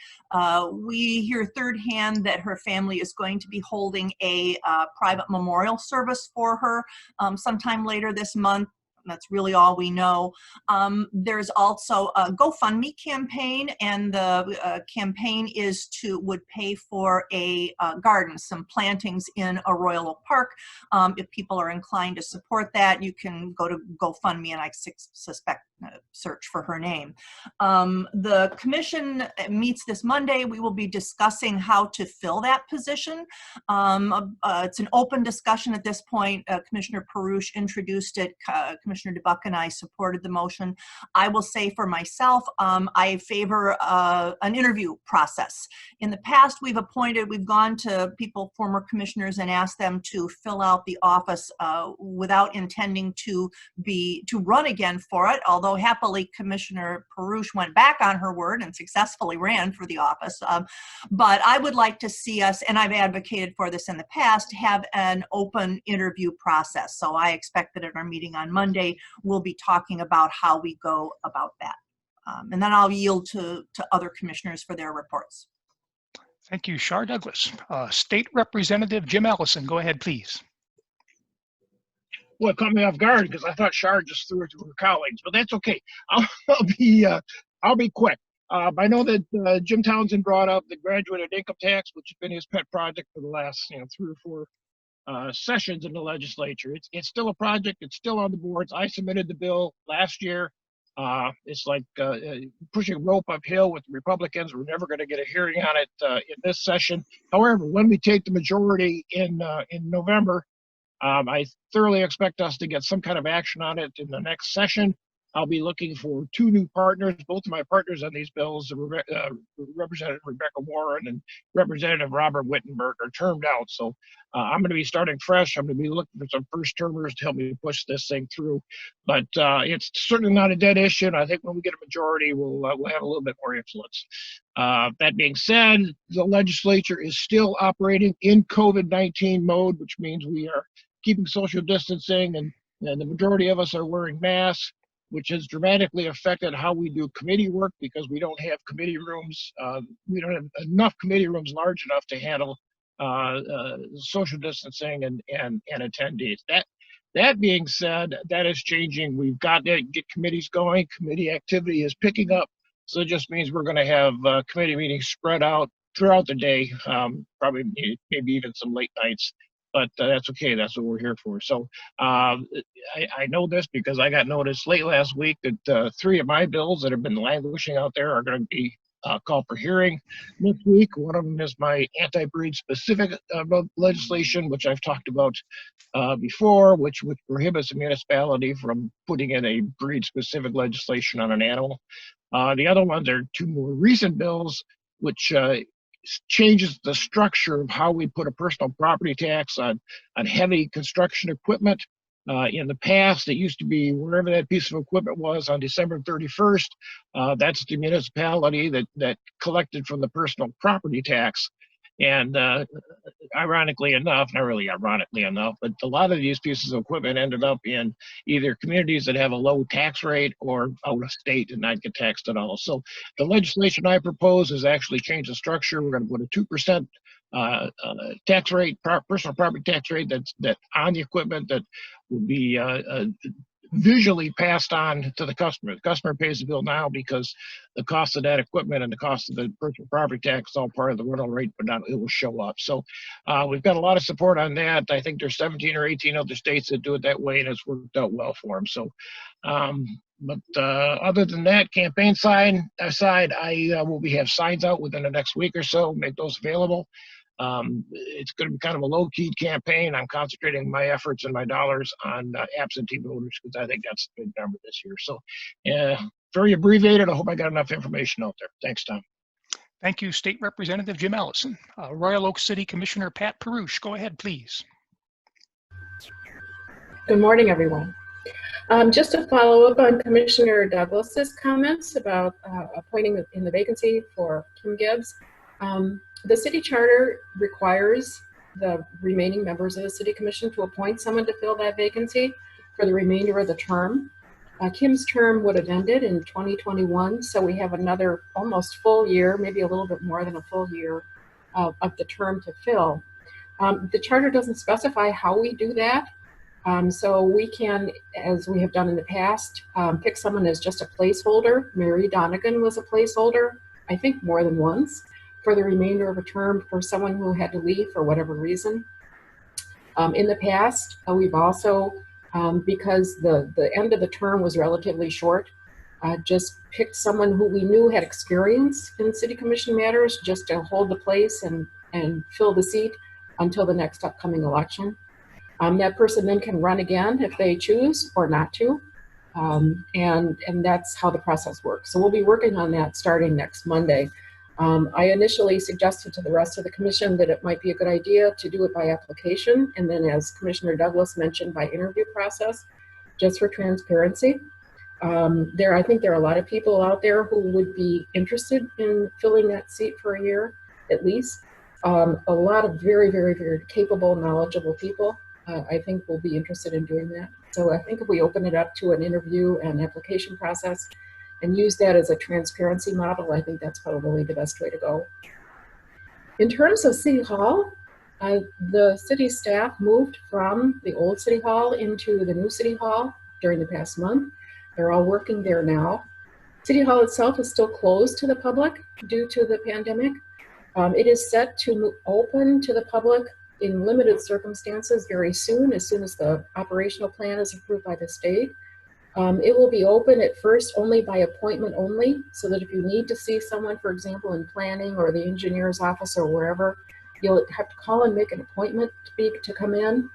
We hear third hand that her family is going to be holding a private memorial service for her sometime later this month. That's really all we know. There's also a GoFundMe campaign, and the campaign would pay for a garden, some plantings in a Royal Oak Park. If people are inclined to support that, you can go to GoFundMe, and I suspect search for her name. The commission meets this Monday. We will be discussing how to fill that position. It's an open discussion at this point. Commissioner Perush introduced it. Commissioner DeBuck and I supported the motion. I will say for myself, I favor an interview process. In the past, we've gone to former commissioners, and asked them to fill out the office without intending to run again for it, although happily Commissioner Perush went back on her word and successfully ran for the office. But I would like to see us, and I've advocated for this in the past, have an open interview process. So I expect that at our meeting on Monday, we'll be talking about how we go about that. And then I'll yield to other commissioners for their reports. Thank you, Shar Douglas. State Representative Jim Allison, go ahead, please. Well, it caught me off guard because I thought Shar just threw it to her colleagues, but that's okay. I'll be quick. I know that Jim Townsend brought up the graduated income tax, which has been his pet project for the last 3 or 4 sessions in the legislature. It's still a project. It's still on the boards. I submitted the bill last year. It's like pushing rope uphill with the Republicans. We're never going to get a hearing on it in this session. However, when we take the majority in November, I thoroughly expect us to get some kind of action on it in the next session. I'll be looking for 2 new partners. Both of my partners on these bills, Representative Rebecca Warren and Representative Robert Wittenberg, are termed out. So I'm going to be starting fresh. I'm going to be looking for some first termers to help me push this thing through. But it's certainly not a dead issue. And I think when we get a majority, we'll have a little bit more influence. That being said, the legislature is still operating in COVID-19 mode, which means we are keeping social distancing, and the majority of us are wearing masks, which has dramatically affected how we do committee work because we don't have committee rooms. We don't have enough committee rooms large enough to handle social distancing and attendees. That being said, that is changing. We've got to get committees going. Committee activity is picking up. So it just means we're going to have committee meetings spread out throughout the day, probably maybe even some late nights. But that's okay. That's what we're here for. So I know this because I got notice late last week that 3 of my bills that have been languishing out there are going to be called for hearing next week. One of them is my anti-breed specific legislation, which I've talked about before, which prohibits a municipality from putting in a breed specific legislation on an animal. The other ones are 2 more recent bills, which changes the structure of how we put a personal property tax on heavy construction equipment. In the past, it used to be wherever that piece of equipment was on December 31st, that's the municipality that collected from the personal property tax. And ironically enough, not really ironically enough, but a lot of these pieces of equipment ended up in either communities that have a low tax rate or out of state and not get taxed at all. So the legislation I propose is actually change the structure. We're going to put a 2% tax rate, personal property tax rate that's on the equipment that will be visually passed on to the customer. The customer pays the bill now because the cost of that equipment and the cost of the personal property tax is all part of the rental rate, but not, it will show up. So we've got a lot of support on that. I think there's 17 or 18 other states that do it that way, and it's worked out well for them. So, other than that, campaign sign aside, I will have signs out within the next week or so, make those available. It's going to be kind of a low-key campaign. I'm concentrating my efforts and my dollars on absentee voters because I think that's the big number this year. So very abbreviated. I hope I got enough information out there. Thanks, Tom. Thank you, State Representative Jim Allison. Royal Oak City Commissioner Pat Perush, go ahead, please. Good morning, everyone. Just to follow up on Commissioner Douglas's comments about appointing in the vacancy for Kim Gibbs. The city charter requires the remaining members of the city commission to appoint someone to fill that vacancy for the remainder of the term. Kim's term would have ended in 2021, so we have another almost full year, maybe a little bit more than a full year of the term to fill. The charter doesn't specify how we do that, so we can, as we have done in the past, pick someone as just a placeholder. Mary Donegan was a placeholder, I think more than once, for the remainder of a term for someone who had to leave for whatever reason. In the past, we've also, because the end of the term was relatively short, just picked someone who we knew had experience in city commission matters just to hold the place and fill the seat until the next upcoming election. That person then can run again if they choose or not to. And that's how the process works. So we'll be working on that starting next Monday. I initially suggested to the rest of the commission that it might be a good idea to do it by application, and then, as Commissioner Douglas mentioned, by interview process, just for transparency. I think there are a lot of people out there who would be interested in filling that seat for a year, at least. A lot of very, very, very capable, knowledgeable people, I think, will be interested in doing that. So I think if we open it up to an interview and application process, and use that as a transparency model, I think that's probably the best way to go. In terms of City Hall, the city staff moved from the old City Hall into the new City Hall during the past month. They're all working there now. City Hall itself is still closed to the public due to the pandemic. It is set to open to the public in limited circumstances very soon, as soon as the operational plan is approved by the state. It will be open at first only by appointment only, so that if you need to see someone, for example, in planning or the engineer's office or wherever, you'll have to call and make an appointment to come in.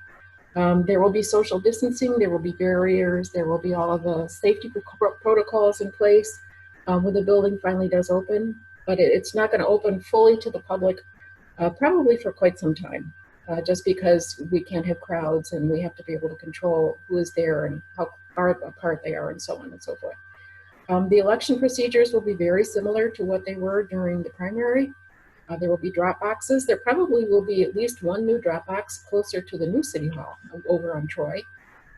There will be social distancing, there will be barriers, there will be all of the safety protocols in place when the building finally does open, but it's not going to open fully to the public probably for quite some time, just because we can't have crowds and we have to be able to control who is there and how far apart they are and so on and so forth. The election procedures will be very similar to what they were during the primary. There will be drop boxes. There probably will be at least one new drop box closer to the new City Hall over on Troy.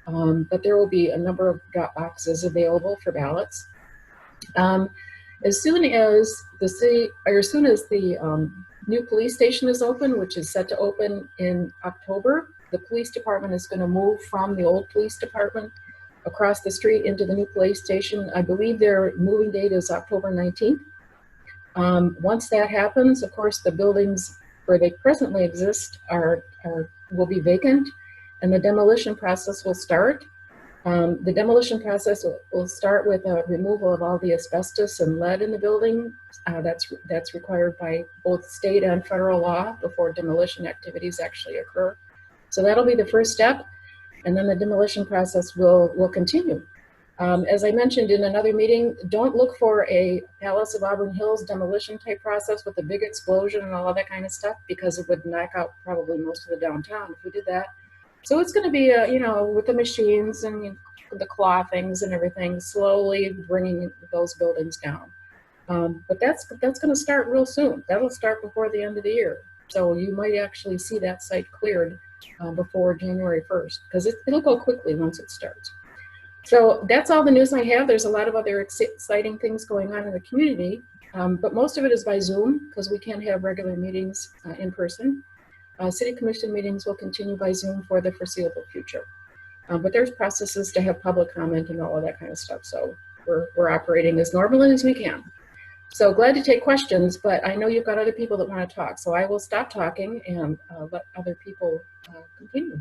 But there will be a number of drop boxes available for ballots. As soon as the new police station is open, which is set to open in October, the police department is going to move from the old police department across the street into the new police station. I believe their moving date is October 19th. Once that happens, of course, the buildings where they presently exist will be vacant, and the demolition process will start. The demolition process will start with a removal of all the asbestos and lead in the building. That's required by both state and federal law before demolition activities actually occur. So that'll be the first step, and then the demolition process will continue. As I mentioned in another meeting, don't look for a Palace of Auburn Hills demolition type process with a big explosion and all of that kind of stuff, because it would knock out probably most of the downtown if we did that. So it's going to be, with the machines and the claw things and everything, slowly bringing those buildings down. But that's going to start real soon. That'll start before the end of the year. So you might actually see that site cleared before January 1st, because it'll go quickly once it starts. So that's all the news I have. There's a lot of other exciting things going on in the community, but most of it is by Zoom because we can't have regular meetings in person. City Commission meetings will continue by Zoom for the foreseeable future. But there's processes to have public comment and all of that kind of stuff. So we're operating as normally as we can. So glad to take questions, but I know you've got other people that want to talk. So I will stop talking and let other people continue.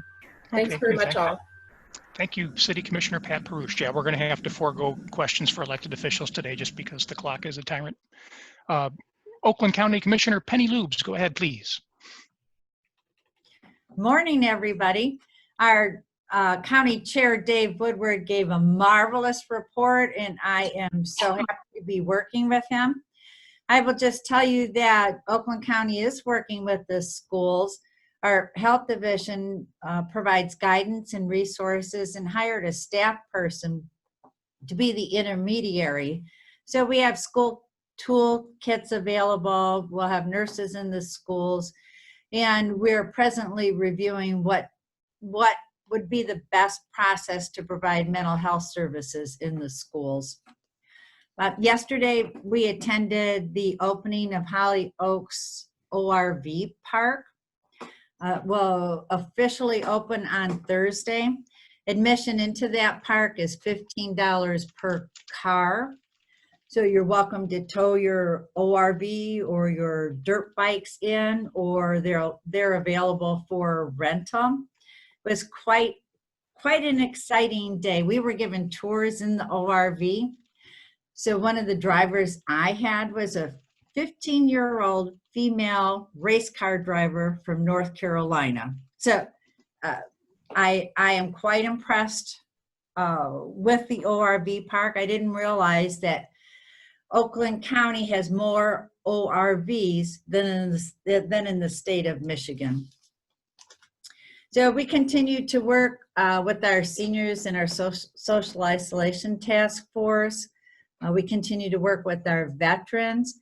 Thanks very much, all. Thank you, City Commissioner Pat Perush. Yeah, we're going to have to forego questions for elected officials today just because the clock is a tyrant. Oakland County Commissioner Penny Lubes, go ahead, please. Morning, everybody. Our County Chair Dave Woodward gave a marvelous report, and I am so happy to be working with him. I will just tell you that Oakland County is working with the schools. Our health division provides guidance and resources and hired a staff person to be the intermediary. So we have school tool kits available. We'll have nurses in the schools, and we're presently reviewing what would be the best process to provide mental health services in the schools. Yesterday, we attended the opening of Holly Oaks ORV Park. Will officially open on Thursday. Admission into that park is $15 per car. So you're welcome to tow your ORV or your dirt bikes in, or they're available for rental. It was quite an exciting day. We were given tours in the ORV. So one of the drivers I had was a 15-year-old female race car driver from North Carolina. So I am quite impressed with the ORV park. I didn't realize that Oakland County has more ORVs than in the state of Michigan. So we continue to work with our seniors and our social isolation task force. We continue to work with our veterans.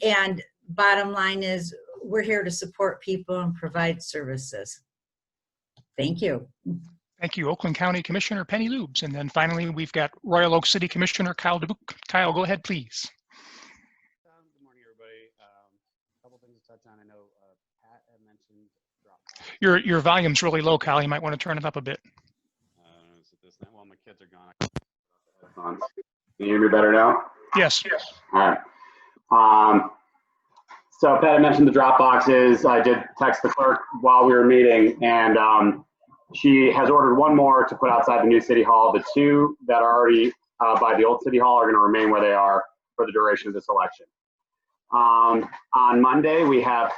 And bottom line is we're here to support people and provide services. Thank you. Thank you, Oakland County Commissioner Penny Lubes. And then finally, we've got Royal Oak City Commissioner Kyle DeBook. Kyle, go ahead, please. Good morning, everybody. A couple things to touch on. I know Pat had mentioned Dropbox. Your volume's really low, Kyle. You might want to turn it up a bit. Is it this now? Well, my kids are gone. Can you hear me better now? Yes. All right. So Pat had mentioned the drop boxes. I did text the clerk while we were meeting, and she has ordered one more to put outside the new city hall. The two that are already by the old city hall are going to remain where they are for the duration of this election. On Monday, we have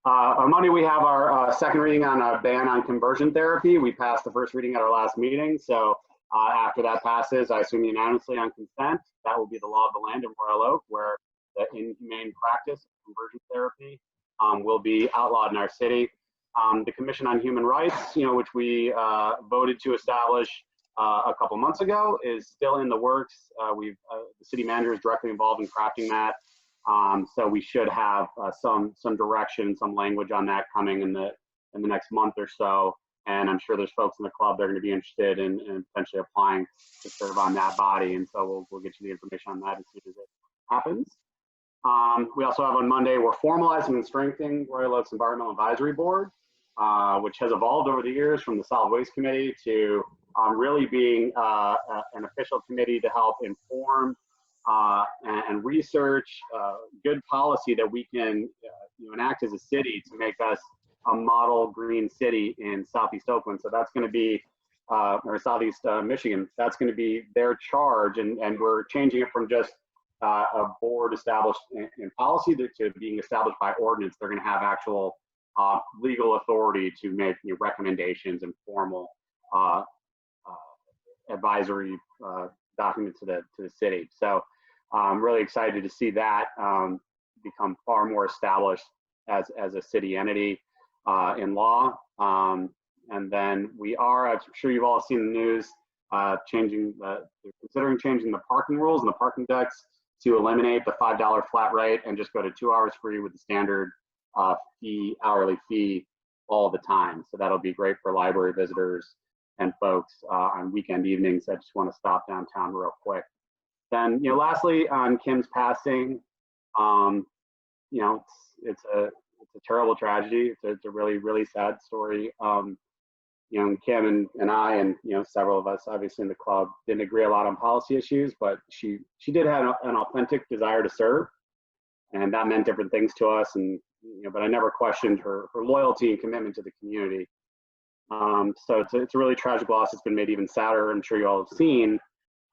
our second reading on a ban on conversion therapy. We passed the first reading at our last meeting, so after that passes, I assume unanimously on consent, that will be the law of the land in Royal Oak, where the inhumane practice of conversion therapy will be outlawed in our city. The Commission on Human Rights, which we voted to establish a couple months ago, is still in the works. The city manager is directly involved in crafting that. So we should have some direction, some language on that coming in the next month or so. And I'm sure there's folks in the club that are going to be interested in potentially applying to serve on that body. And so we'll get you the information on that as soon as it happens. We also have on Monday, we're formalizing and strengthening Royal Oaks Environmental Advisory Board, which has evolved over the years from the Solid Waste Committee to really being an official committee to help inform and research good policy that we can enact as a city to make us a model green city in Southeast Oakland. So that's going to be, or Southeast Michigan, that's going to be their charge. And we're changing it from just a board established in policy to being established by ordinance. They're going to have actual legal authority to make recommendations and formal advisory documents to the city. So I'm really excited to see that become far more established as a city entity in law. And then we are, I'm sure you've all seen the news, considering changing the parking rules and the parking decks to eliminate the $5 flat rate and just go to 2 hours free with the standard hourly fee all the time. So that'll be great for library visitors and folks on weekend evenings that just want to stop downtown real quick. Then, lastly, on Kim's passing, it's a terrible tragedy. It's a really, really sad story. Kim and I and several of us obviously in the club didn't agree a lot on policy issues, but she did have an authentic desire to serve, and that meant different things to us. And but I never questioned her loyalty and commitment to the community. So it's a really tragic loss. It's been made even sadder. I'm sure you all have seen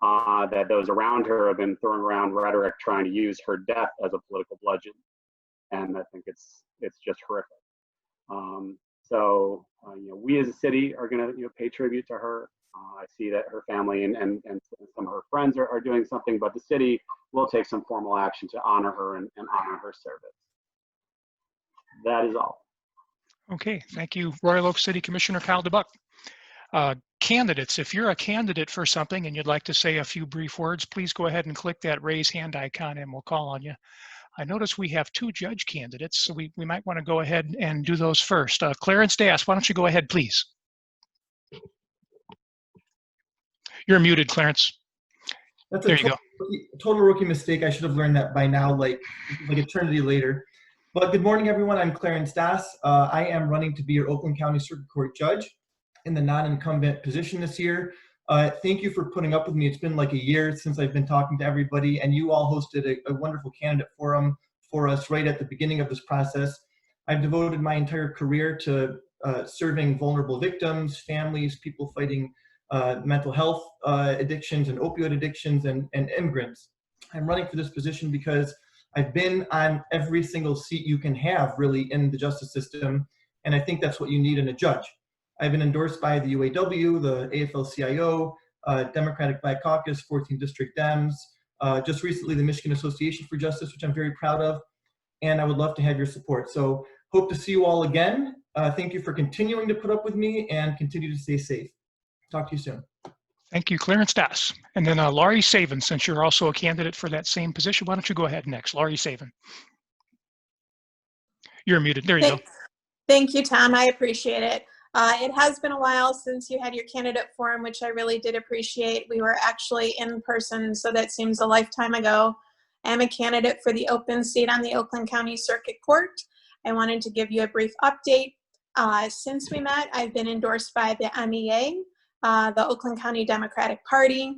that those around her have been throwing around rhetoric trying to use her death as a political bludgeon, and I think it's just horrific. We as a city are going to pay tribute to her. I see that her family and some of her friends are doing something, but the city will take some formal action to honor her and honor her service. That is all. Okay, thank you, Royal Oak City Commissioner Kyle DeBuck. Candidates, if you're a candidate for something and you'd like to say a few brief words, please go ahead and click that raise hand icon and we'll call on you. I notice we have 2 judge candidates, so we might want to go ahead and do those first. Clarence Dass, why don't you go ahead, please? You're muted, Clarence. That's there you go. Total rookie mistake. I should have learned that by now, like eternity later. But good morning, everyone. I'm Clarence Dass. I am running to be your Oakland County Circuit Court Judge in the non-incumbent position this year. Thank you for putting up with me. It's been like a year since I've been talking to everybody, and you all hosted a wonderful candidate forum for us right at the beginning of this process. I've devoted my entire career to serving vulnerable victims, families, people fighting mental health addictions and opioid addictions, and immigrants. I'm running for this position because I've been on every single seat you can have really in the justice system, and I think that's what you need in a judge. I've been endorsed by the UAW, the AFL-CIO, Democratic Black Caucus, 14th District Dems, just recently the Michigan Association for Justice, which I'm very proud of, and I would love to have your support. So hope to see you all again. Thank you for continuing to put up with me and continue to stay safe. Talk to you soon. Thank you, Clarence Dass. And then Laurie Saven, since you're also a candidate for that same position, why don't you go ahead next? Laurie Saven. You're muted. There you go. Thank you, Tom. I appreciate it. It has been a while since you had your candidate forum, which I really did appreciate. We were actually in person, so that seems a lifetime ago. I'm a candidate for the open seat on the Oakland County Circuit Court. I wanted to give you a brief update. Since we met, I've been endorsed by the MEA, the Oakland County Democratic Party,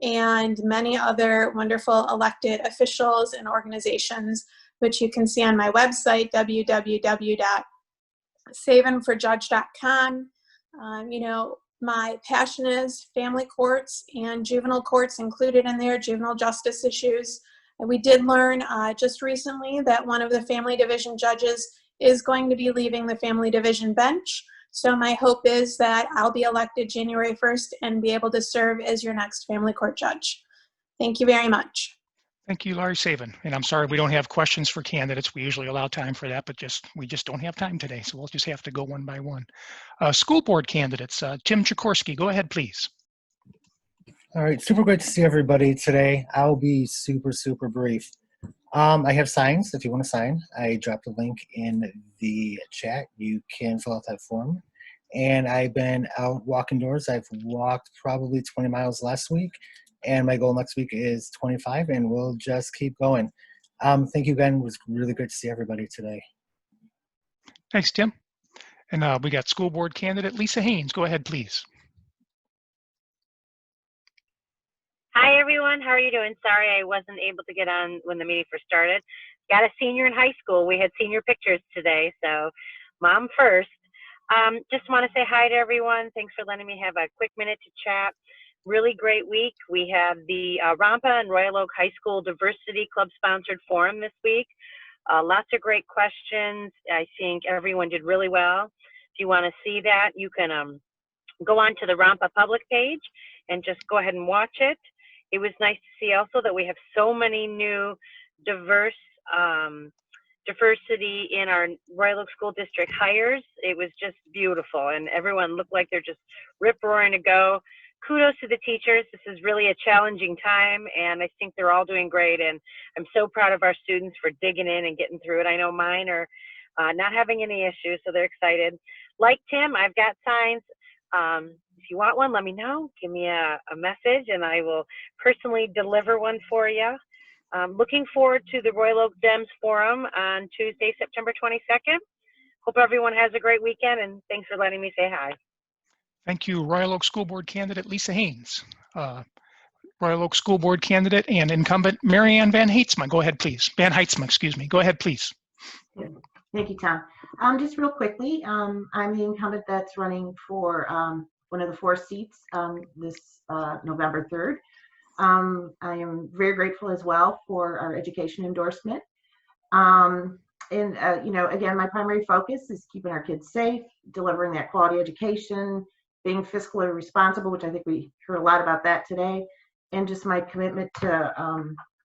and many other wonderful elected officials and organizations, which you can see on my website, www.oakland savinforjudge.com. You know, my passion is family courts and juvenile courts included in there, juvenile justice issues. And we did learn just recently that one of the family division judges is going to be leaving the family division bench. So my hope is that I'll be elected January 1st and be able to serve as your next family court judge. Thank you very much. Thank you, Laurie Savin. And I'm sorry we don't have questions for candidates. We usually allow time for that, but we just don't have time today. So we'll just have to go one by one. School board candidates, Tim Chikorsky, go ahead, please. All right, super great to see everybody today. I'll be super, super brief. I have signs if you want to sign. I dropped a link in the chat. You can fill out that form. And I've been out walking doors. I've walked probably 20 miles last week. And my goal next week is 25, and we'll just keep going. Thank you again. It was really great to see everybody today. Thanks, Tim. And we got school board candidate Lisa Haynes. Go ahead, please. Hi, everyone. How are you doing? Sorry I wasn't able to get on when the meeting first started. Got a senior in high school. We had senior pictures today, so mom first. Just want to say hi to everyone. Thanks for letting me have a quick minute to chat. Really great week. We have the Rampa and Royal Oak High School Diversity Club sponsored forum this week. Lots of great questions. I think everyone did really well. If you want to see that, you can go on to the Rampa public page and just go ahead and watch it. It was nice to see also that we have so many new diversity in our Royal Oak School District hires. It was just beautiful, and everyone looked like they're just rip-roaring to go. Kudos to the teachers. This is really a challenging time, and I think they're all doing great, and I'm so proud of our students for digging in and getting through it. I know mine are not having any issues, so they're excited. Like Tim, I've got signs. If you want one, let me know. Give me a message, and I will personally deliver one for you. Looking forward to the Royal Oak Dems Forum on Tuesday, September 22nd. Hope everyone has a great weekend, and thanks for letting me say hi. Thank you, Royal Oak School Board candidate Lisa Haynes. Royal Oak School Board candidate and incumbent Marianne Van Heitzma. Go ahead, please. Van Heitzma, excuse me. Go ahead, please. Thank you, Tom. Just real quickly, I'm the incumbent that's running for one of the 4 seats this November 3rd. I am very grateful as well for our education endorsement. You know, again, my primary focus is keeping our kids safe, delivering that quality education, being fiscally responsible, which I think we heard a lot about that today, and just my commitment to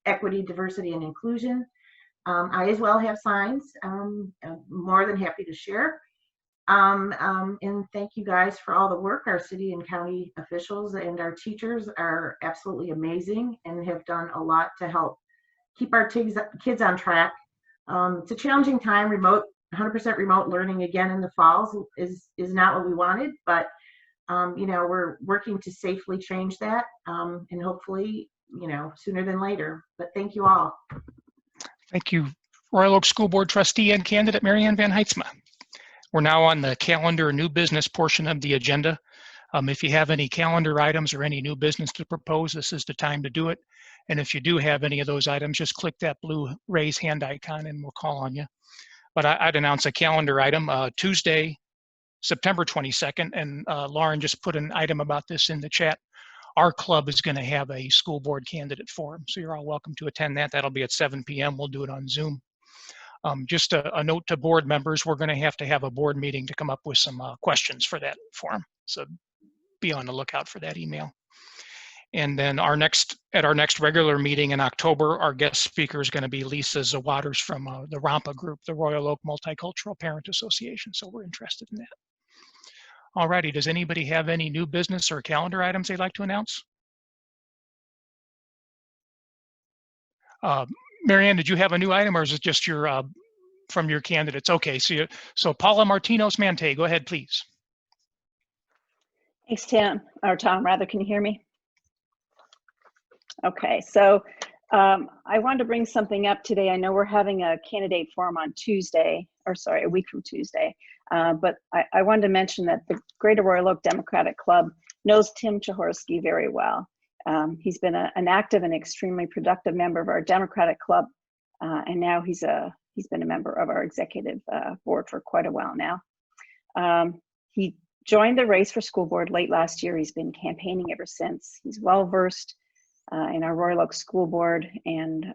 equity, diversity, and inclusion. I as well have signs. I'm more than happy to share. And thank you guys for all the work. Our city and county officials and our teachers are absolutely amazing and have done a lot to help keep our kids on track. It's a challenging time. 100% remote learning again in the falls is not what we wanted, but you know, we're working to safely change that, and hopefully, you know, sooner than later. But thank you all. Thank you, Royal Oak School Board trustee and candidate Marianne Van Heitzma. We're now on the calendar new business portion of the agenda. If you have any calendar items or any new business to propose, this is the time to do it. And if you do have any of those items, just click that blue raise hand icon and we'll call on you. But I'd announce a calendar item, Tuesday, September 22nd, and Lauren just put an item about this in the chat. Our club is going to have a school board candidate forum, so you're all welcome to attend that. That'll be at 7 p.m. We'll do it on Zoom. Just a note to board members, we're going to have a board meeting to come up with some questions for that forum. So be on the lookout for that email. And then at our next regular meeting in October, our guest speaker is going to be Lisa Zawaters from the Rampa Group, the Royal Oak Multicultural Parent Association. So we're interested in that. Alrighty, does anybody have any new business or calendar items they'd like to announce? Marianne, did you have a new item, or is it just your from your candidates? Okay, so Paula Martinos-Mante, go ahead, please. Thanks, Tim, or Tom, rather. Can you hear me? Okay, so I wanted to bring something up today. I know we're having a candidate forum on Tuesday, or sorry, a week from Tuesday. But I wanted to mention that the Greater Royal Oak Democratic Club knows Tim Chikorsky very well. He's been an active and extremely productive member of our Democratic Club, and now he's been a member of our executive board for quite a while now. He joined the race for school board late last year. He's been campaigning ever since. He's well versed in our Royal Oak School Board and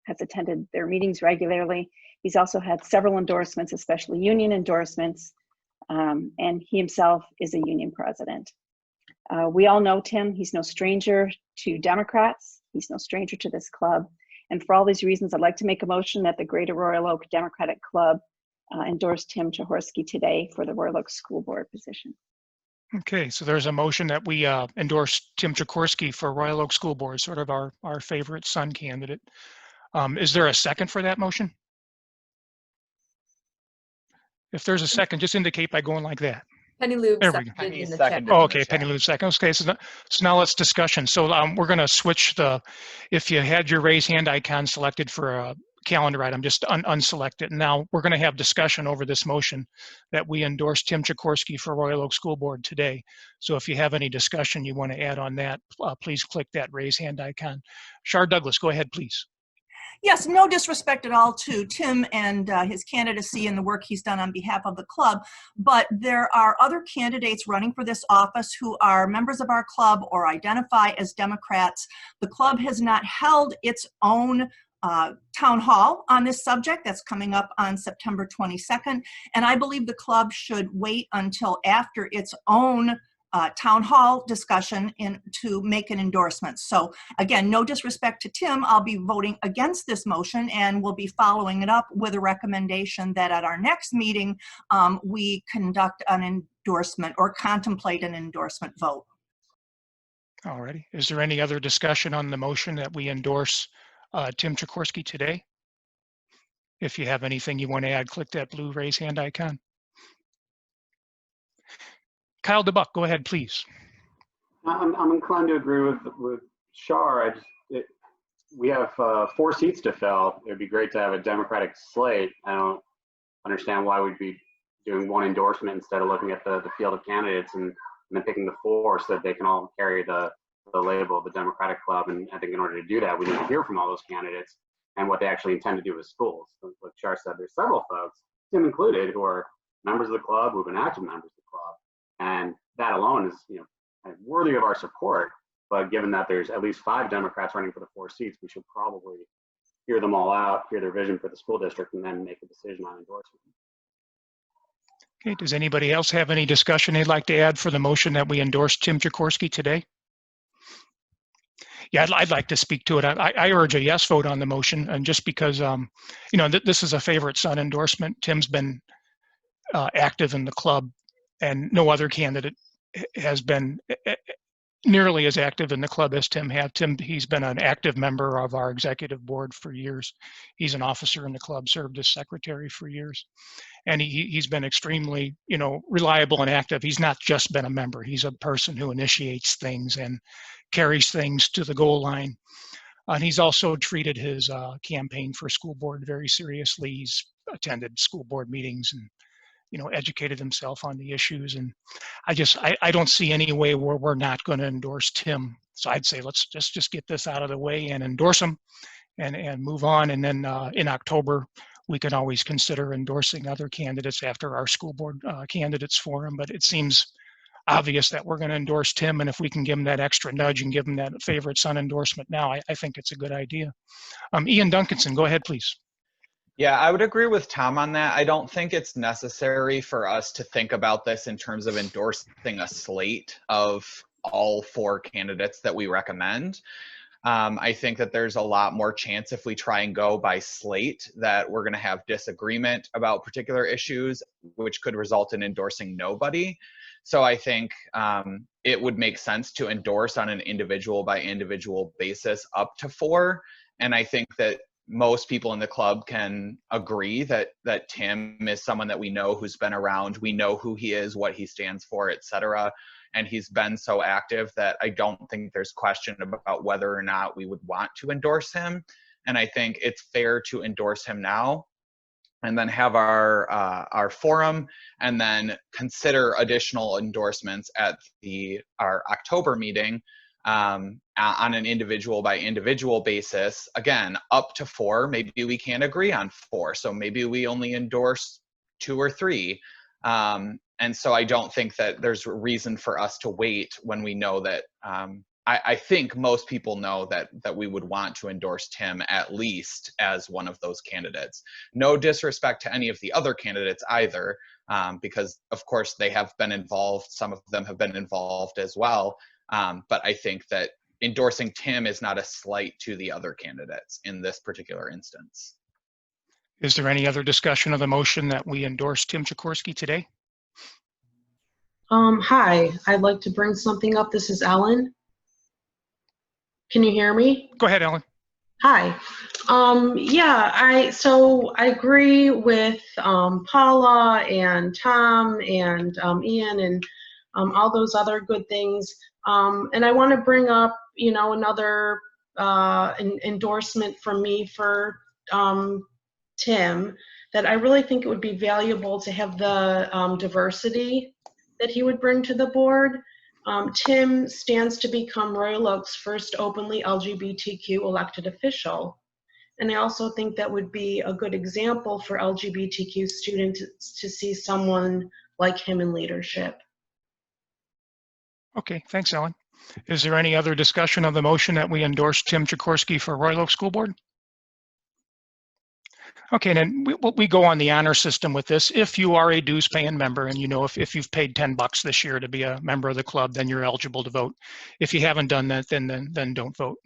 has attended their meetings regularly. He's also had several endorsements, especially union endorsements, and he himself is a union president. We all know Tim. He's no stranger to Democrats. He's no stranger to this club. And for all these reasons, I'd like to make a motion that the Greater Royal Oak Democratic Club endorse Tim Jaworski today for the Royal Oak School Board position. Okay, so there's a motion that we endorse Tim Jaworski for Royal Oak School Board, sort of our favorite son candidate. Is there a second for that motion? If there's a second, just indicate by going like that. Penny Lube There we go. seconded in the chat. Oh, okay, Penny Lou second. Okay, so now let's discussion. So we're going to switch if you had your raise hand icon selected for a calendar item, just unselect it. Now we're going to have discussion over this motion that we endorse Tim Jaworski for Royal Oak School Board today. So if you have any discussion you want to add on that, please click that raise hand icon. Shar Douglas, go ahead, please. Yes, no disrespect at all to Tim and his candidacy and the work he's done on behalf of the club, but there are other candidates running for this office who are members of our club or identify as Democrats. The club has not held its own town hall on this subject. That's coming up on September 22nd, and I believe the club should wait until after its own town hall discussion to make an endorsement. So again, no disrespect to Tim, I'll be voting against this motion and we'll be following it up with a recommendation that at our next meeting, we conduct an endorsement or contemplate an endorsement vote. All righty. Is there any other discussion on the motion that we endorse Tim Jaworski today? If you have anything you want to add, click that blue raise hand icon. Kyle DeBuck, go ahead, please. I'm inclined to agree with Shar. We have 4 seats to fill. It would be great to have a Democratic slate. I don't understand why we'd be doing one endorsement instead of looking at the field of candidates and then picking the 4 so that they can all carry the label of the Democratic Club. And I think in order to do that, we need to hear from all those candidates and what they actually intend to do with schools. Like Shar said, there's several folks, Tim included, who are members of the club, who've been active members of the club. And that alone is, worthy of our support. But given that there's at least 5 Democrats running for the 4 seats, we should probably hear them all out, hear their vision for the school district, and then make a decision on endorsement. Okay, does anybody else have any discussion they'd like to add for the motion that we endorse Tim Jaworski today? Yeah, I'd like to speak to it. I urge a yes vote on the motion, and just because, this is a favorite son endorsement. Tim's been active in the club, and no other candidate has been nearly as active in the club as Tim has. He's been an active member of our executive board for years. He's an officer in the club, served as secretary for years. And he's been extremely, reliable and active. He's not just been a member. He's a person who initiates things and carries things to the goal line. And he's also treated his campaign for school board very seriously. He's attended school board meetings and educated himself on the issues. And I don't see any way where we're not going to endorse Tim. So I'd say let's just get this out of the way and endorse him and move on. And then in October, we can always consider endorsing other candidates after our school board candidates forum. But it seems obvious that we're going to endorse Tim. And if we can give him that extra nudge and give him that favorite son endorsement now, I think it's a good idea. Ian Duncanson, go ahead, please. Yeah, I would agree with Tom on that. I don't think it's necessary for us to think about this in terms of endorsing a slate of all 4 candidates that we recommend. I think that there's a lot more chance if we try and go by slate that we're going to have disagreement about particular issues, which could result in endorsing nobody. So I think it would make sense to endorse on an individual by individual basis up to 4. And I think that most people in the club can agree that Tim is someone that we know who's been around. We know who he is, what he stands for, etc. And he's been so active that I don't think there's question about whether or not we would want to endorse him. And I think it's fair to endorse him now and then have our forum and then consider additional endorsements at our October meeting on an individual by individual basis. Again, up to 4, maybe we can't agree on 4. So maybe we only endorse 2 or 3. And so I don't think that there's a reason for us to wait when we know that, I think most people know that we would want to endorse Tim at least as one of those candidates. No disrespect to any of the other candidates either, because of course they have been involved. Some of them have been involved as well. But I think that endorsing Tim is not a slight to the other candidates in this particular instance. Is there any other discussion of the motion that we endorse Tim Sikorsky today? Hi, I'd like to bring something up. This is Ellen. Can you hear me? Go ahead, Ellen. Hi. Yeah, I agree with Paula and Tom and Ian and all those other good things. And I want to bring up, another endorsement from me for Tim, that I really think it would be valuable to have the diversity that he would bring to the board. Tim stands to become Royal Oak's first openly LGBTQ elected official. And I also think that would be a good example for LGBTQ students to see someone like him in leadership. Okay, thanks, Ellen. Is there any other discussion of the motion that we endorse Tim Sikorsky for Royal Oak School Board? Okay, then we go on the honor system with this. If you are a dues paying member and if you've paid $10 this year to be a member of the club, then you're eligible to vote. If you haven't done that, then don't vote.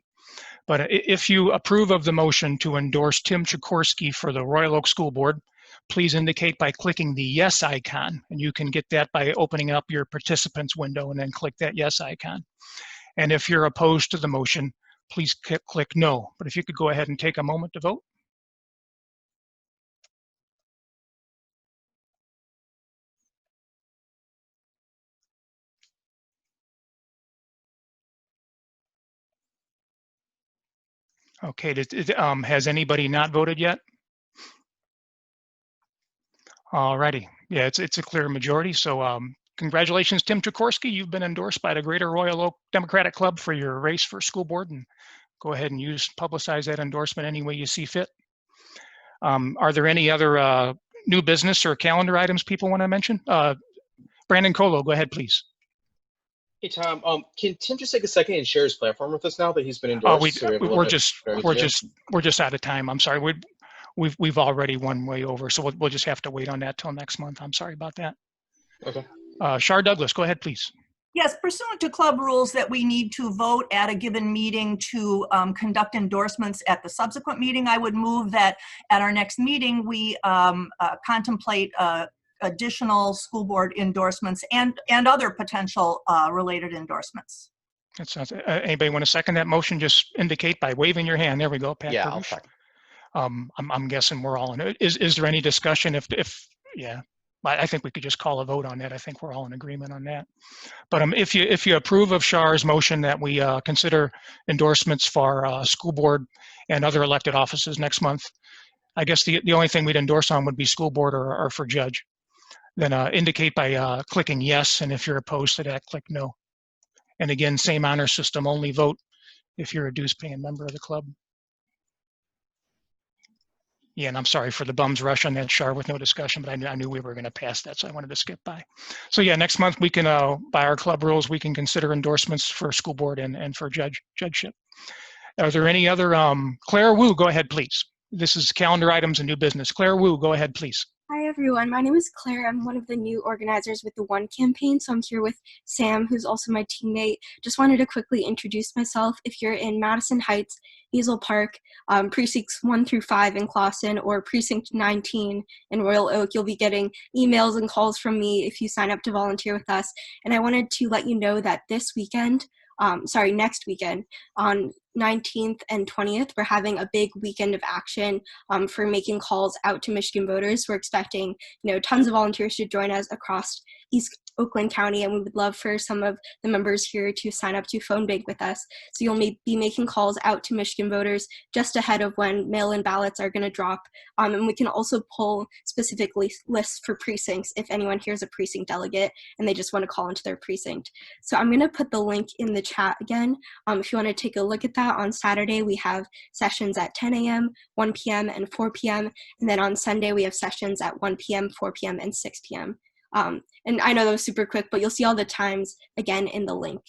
But if you approve of the motion to endorse Tim Sikorsky for the Royal Oak School Board, please indicate by clicking the yes icon. And you can get that by opening up your participants window and then click that yes icon. And if you're opposed to the motion, please click no. But if you could go ahead and take a moment to vote. Okay, has anybody not voted yet? Alrighty, yeah, it's a clear majority. So congratulations, Tim Sikorsky. You've been endorsed by the Greater Royal Oak Democratic Club for your race for school board, and go ahead and publicize that endorsement any way you see fit. Are there any other new business or calendar items people want to mention? Brandon Colo, go ahead, please. Hey Tom, can Tim just take a second and share his platform with us now that he's been endorsed? We're just out of time. I'm sorry. We've already one way over, so we'll just have to wait on that till next month. I'm sorry about that. Okay. Shar Douglas, go ahead, please. Yes, pursuant to club rules that we need to vote at a given meeting to conduct endorsements at the subsequent meeting, I would move that at our next meeting we contemplate additional school board endorsements and other potential related endorsements. That sounds. Anybody want to second that motion? Just indicate by waving your hand. There we go, Pat. Yeah, I'll second. I'm guessing we're all in it. Is there any discussion? Yeah, I think we could just call a vote on that. I think we're all in agreement on that. But if you approve of Shar's motion that we consider endorsements for school board and other elected offices next month, I guess the only thing we'd endorse on would be school board or for judge. Then indicate by clicking yes, and if you're opposed to that, click no. And again, same honor system, only vote if you're a dues paying member of the club. Yeah, and I'm sorry for the bums rush on that, Shar, with no discussion, but I knew we were going to pass that, so I wanted to skip by. So yeah, next month we can, by our club rules, we can consider endorsements for school board and for judgeship. Are there any other, Claire Wu, go ahead, please. This is calendar items and new business. Claire Wu, go ahead, please. Hi everyone, my name is Claire. I'm one of the new organizers with the One campaign, so I'm here with Sam, who's also my teammate. Just wanted to quickly introduce myself. If you're in Madison Heights, Hazel Park, precincts 1 through 5 in Clawson, or precinct 19 in Royal Oak, you'll be getting emails and calls from me if you sign up to volunteer with us. And I wanted to let you know that this weekend, next weekend, on 19th and 20th, we're having a big weekend of action for making calls out to Michigan voters. We're expecting, tons of volunteers to join us across East Oakland County, and we would love for some of the members here to sign up to phone bank with us. So you'll be making calls out to Michigan voters just ahead of when mail-in ballots are going to drop. And we can also pull specific lists for precincts if anyone hears a precinct delegate and they just want to call into their precinct. So I'm going to put the link in the chat again. If you want to take a look at that, on Saturday we have sessions at 10 a.m., 1 p.m., and 4 p.m. And then on Sunday we have sessions at 1 p.m., 4 p.m., and 6 p.m. And I know that was super quick, but you'll see all the times again in the link.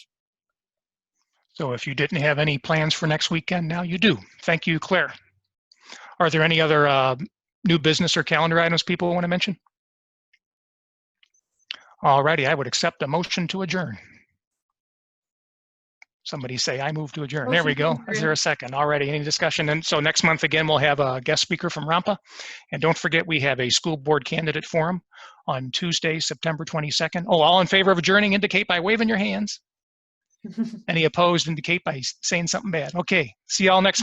So if you didn't have any plans for next weekend, now you do. Thank you, Claire. Are there any other new business or calendar items people want to mention? Alrighty, I would accept a motion to adjourn. Somebody say, I move to adjourn. There we go. Is there a second? Already, any discussion? And so next month, again, we'll have a guest speaker from Rampa. And don't forget, we have a school board candidate forum on Tuesday, September 22nd. Oh, all in favor of adjourning indicate by waving your hands. Any opposed indicate by saying something bad. Okay, see y'all next month.